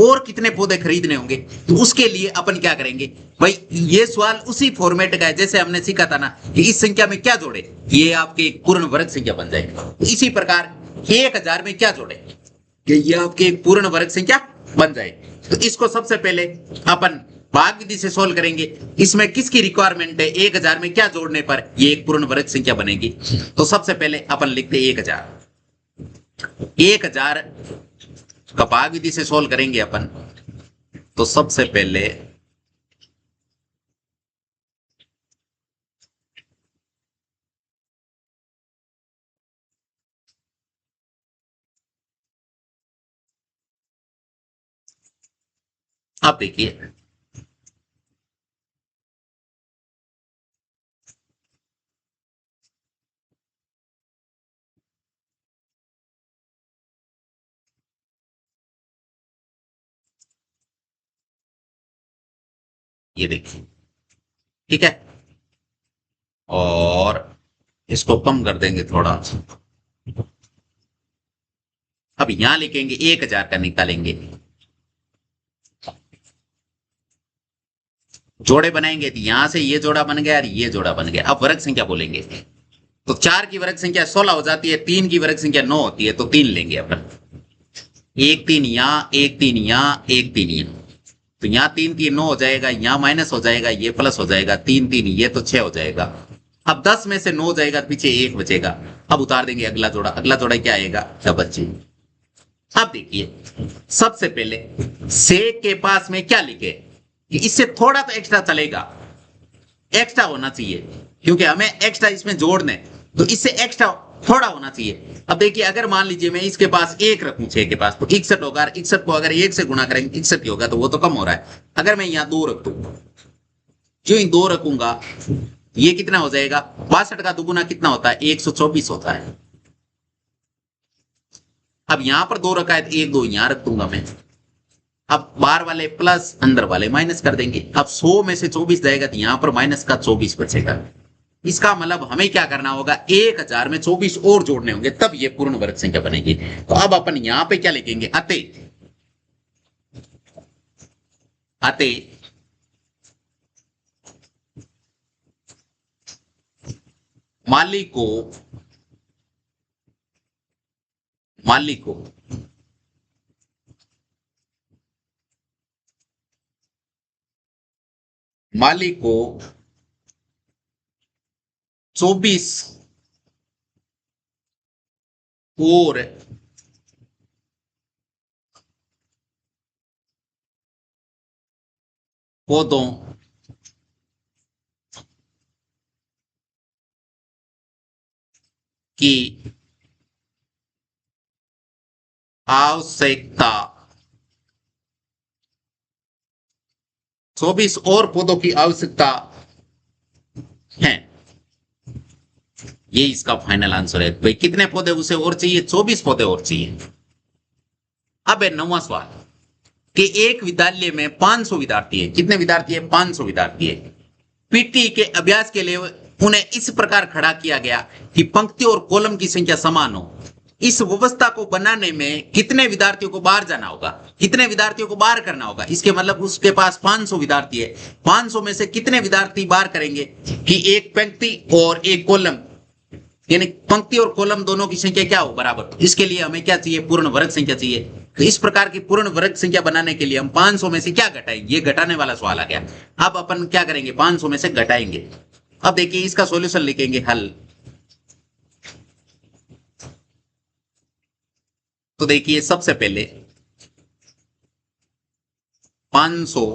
Speaker 1: और कितने पौधे खरीदने होंगे? तो उसके लिए अपन क्या करेंगे भाई? ये सवाल उसी फॉर्मेट का है जैसे हमने सीखा था ना कि इस संख्या में क्या जोड़े, ये आपके एक पूर्ण वर्ग संख्या बन जाएगी। इसी प्रकार 1000 में क्या जोड़े कि ये आपके एक पूर्ण वर्ग संख्या बन जाएगी। तो इसको सबसे पहले अपन भाग विधि से सोल्व करेंगे। इसमें किसकी रिक्वायरमेंट है? 1000 में क्या जोड़ने पर ये एक पूर्ण वर्ग संख्या बनेगी? तो सबसे पहले अपन लिखते 1000 का भाग विधि से सोल्व करेंगे अपन। तो सबसे पहले आप देखिए ये देखिए, ठीक है, और इसको कम कर देंगे थोड़ा। अब यहां लिखेंगे 1000 का निकालेंगे, जोड़े बनाएंगे तो यहां से ये जोड़ा बन गया और ये जोड़ा बन गया। अब वर्ग संख्या बोलेंगे तो 4 की वर्ग संख्या 16 हो जाती है, 3 की वर्ग संख्या 9 होती है, तो 3 लेंगे अपन। 1 3 यहां, 1 3 यहां, 1 3 यहां। तो यहाँ 3 3 9 हो जाएगा, यहाँ माइनस हो जाएगा, ये प्लस हो जाएगा, 3 3 ये तो 6 हो जाएगा। अब 10 में से 9 जाएगा तो पीछे 1 बचेगा। अब उतार देंगे अगला जोड़ा। अगला जोड़ा क्या आएगा? डबल जी। अब देखिए सबसे पहले से के पास में क्या लिखे कि इससे थोड़ा तो एक्स्ट्रा चलेगा, एक्स्ट्रा होना चाहिए क्योंकि हमें एक्स्ट्रा इसमें जोड़ने, तो इससे एक्स्ट्रा थोड़ा होना चाहिए। अब देखिए अगर मान लीजिए मैं इसके पास 1 रखूं 6 के पास तो 61 होगा। 61 को अगर 1 से गुणा करेंगे 61 ही होगा, तो वो तो कम हो रहा है। अगर मैं यहाँ 2 रख दूं, क्यों 2 रखूंगा, ये कितना हो जाएगा? 62 का दुगुना कितना होता है? 124 होता है। अब यहां पर 2 रखा है तो 1 2 यहां रख दूंगा मैं। अब बाहर वाले प्लस अंदर वाले माइनस कर देंगे। अब 100 में से 24 जाएगा तो यहां पर माइनस का 24 बचेगा। इसका मतलब हमें क्या करना होगा? 1000 में 24 और जोड़ने होंगे तब ये पूर्ण वर्ग संख्या बनेगी। तो अब अपन यहां पे क्या लिखेंगे? अतः माली को माली को 24 और पौधों की आवश्यकता, 24 और पौधों की आवश्यकता है। ये इसका फाइनल आंसर है। भाई कितने पौधे उसे और चाहिए? 24 पौधे और चाहिए। अब है 9वां सवाल कि एक विद्यालय में 500 विद्यार्थी है। कितने विद्यार्थी है? 500 विद्यार्थी है। पीटी के अभ्यास के लिए उन्हें इस प्रकार खड़ा किया गया कि पंक्ति और कॉलम की संख्या समान हो। इस व्यवस्था को बनाने में कितने विद्यार्थियों को बाहर जाना होगा? कितने विद्यार्थियों को बाहर करना होगा? इसके मतलब उसके पास 500 विद्यार्थी है, 500 में से कितने विद्यार्थी बाहर करेंगे कि एक पंक्ति और एक कॉलम, यानी पंक्ति और कॉलम दोनों की संख्या क्या हो? बराबर। इसके लिए हमें क्या चाहिए? पूर्ण वर्ग संख्या चाहिए। तो इस प्रकार की पूर्ण वर्ग संख्या बनाने के लिए हम 500 में से क्या घटाएंगे, ये घटाने वाला सवाल आ गया। अब अपन क्या करेंगे, 500 में से घटाएंगे। अब देखिए इसका सॉल्यूशन लिखेंगे, हल। तो देखिए सबसे पहले 500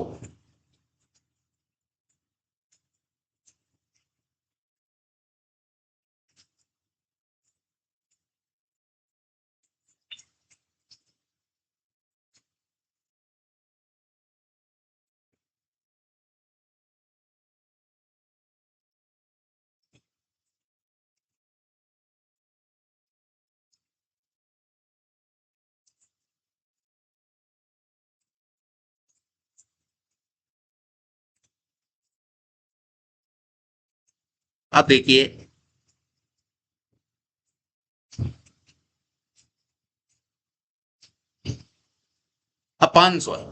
Speaker 1: अब देखिए अब 500 है,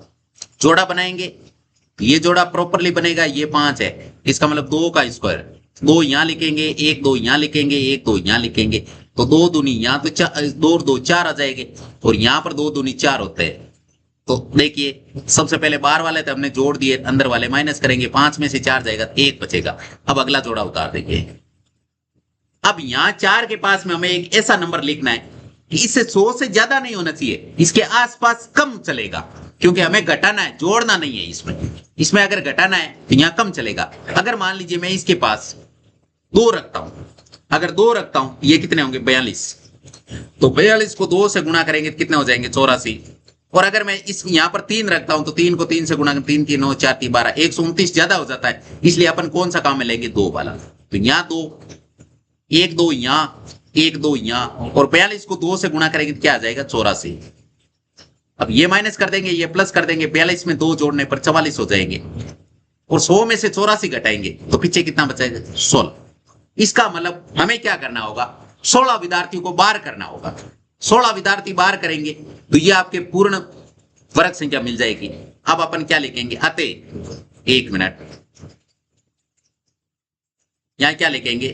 Speaker 1: जोड़ा बनाएंगे, ये जोड़ा प्रॉपरली बनेगा, ये 5 है, इसका मतलब 2 का स्क्वायर, 2 यहां लिखेंगे, 1 2 यहां लिखेंगे, 1 2 यहां लिखेंगे, तो 2 दूनी यहां, तो 2 2 4 आ जाएंगे, और यहां पर 2 दूनी 4 होते हैं। तो देखिए सबसे पहले बाहर वाले थे हमने जोड़ दिए, अंदर वाले माइनस करेंगे, 5 में से 4 जाएगा, 1 बचेगा। अब अगला जोड़ा उतार देंगे। अब यहां 4 के पास में हमें एक ऐसा नंबर लिखना है कि इससे 100 से ज्यादा नहीं होना चाहिए, इसके आसपास कम चलेगा, क्योंकि हमें घटाना है, जोड़ना नहीं है। इसमें अगर घटाना है तो यहां कम चलेगा। अगर मान लीजिए मैं इसके पास 2 रखता हूं, अगर 2 रखता हूं, ये कितने होंगे, 42, तो 42 को 2 से गुणा करेंगे तो कितने हो जाएंगे, 84। और अगर मैं इस यहां पर 3 रखता हूं, तो 3 को 3 से गुणा करें, 3 3 9 4 3 12, 129 ज्यादा हो जाता है, इसलिए अपन कौन सा काम में लेंगे, 2 वाला। तो यहां 2, 1 2 यहां, 1 2 यहां, और 42 को 2 से गुणा करेंगे तो क्या आ जाएगा, 84। अब ये माइनस कर देंगे, ये प्लस कर देंगे, 42 में 2 जोड़ने पर 44 हो जाएंगे, और 100 में से 84 घटाएंगे तो पीछे कितना बचेगा, 16। इसका मतलब हमें क्या करना होगा, 16 विद्यार्थियों को बाहर करना होगा। 16 विद्यार्थी बाहर करेंगे तो ये आपके पूर्ण वर्ग संख्या मिल जाएगी। अब अपन क्या लिखेंगे, अतः, 1 मिनट, यहां क्या लिखेंगे,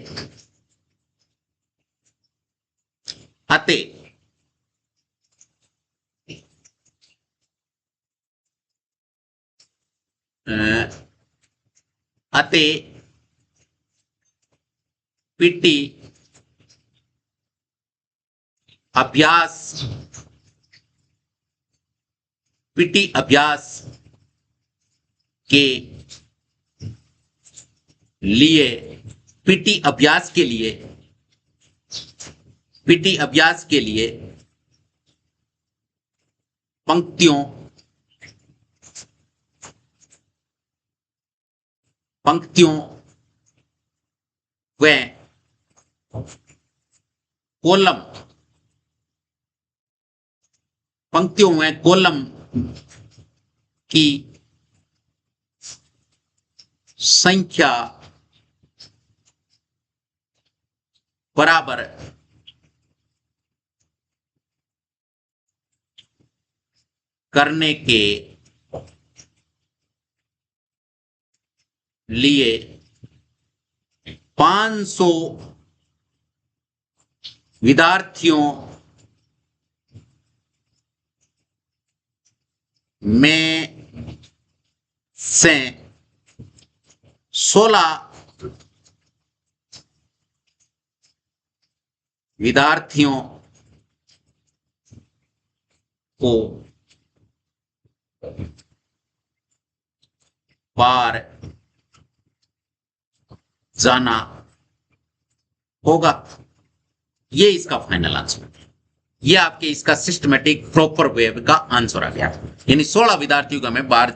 Speaker 1: अतः अतः पीटी अभ्यास, पीटी अभ्यास के लिए, पीटी अभ्यास के लिए, पीटी अभ्यास के लिए पंक्तियों, पंक्तियों व कॉलम, पंक्तियों व कॉलम की संख्या बराबर करने के लिए 500 विद्यार्थियों में से 16 विद्यार्थियों को बाहर जाना होगा। ये इसका फाइनल आंसर है। ये आपके इसका सिस्टमेटिक प्रॉपर वे का आंसर आ गया, यानी 16 विद्यार्थियों को हमें बाहर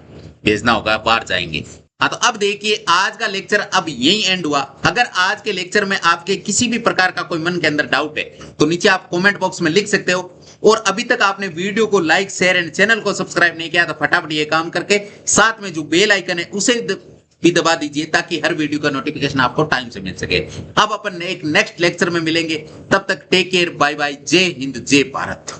Speaker 1: भेजना होगा, बाहर जाएंगे। हाँ, तो अब देखिए आज का लेक्चर अब यही एंड हुआ। अगर आज के लेक्चर में आपके किसी भी प्रकार का कोई मन के अंदर डाउट है तो नीचे आप कमेंट बॉक्स में लिख सकते हो। और अभी तक आपने वीडियो को लाइक, शेयर एंड चैनल को सब्सक्राइब नहीं किया तो फटाफट ये काम करके साथ में जो बेल आइकन है उसे भी दबा दीजिए, ताकि हर वीडियो का नोटिफिकेशन आपको टाइम से मिल सके। अब अपन एक नेक्स्ट लेक्चर में मिलेंगे, तब तक टेक केयर, बाय बाय, जय हिंद, जय भारत।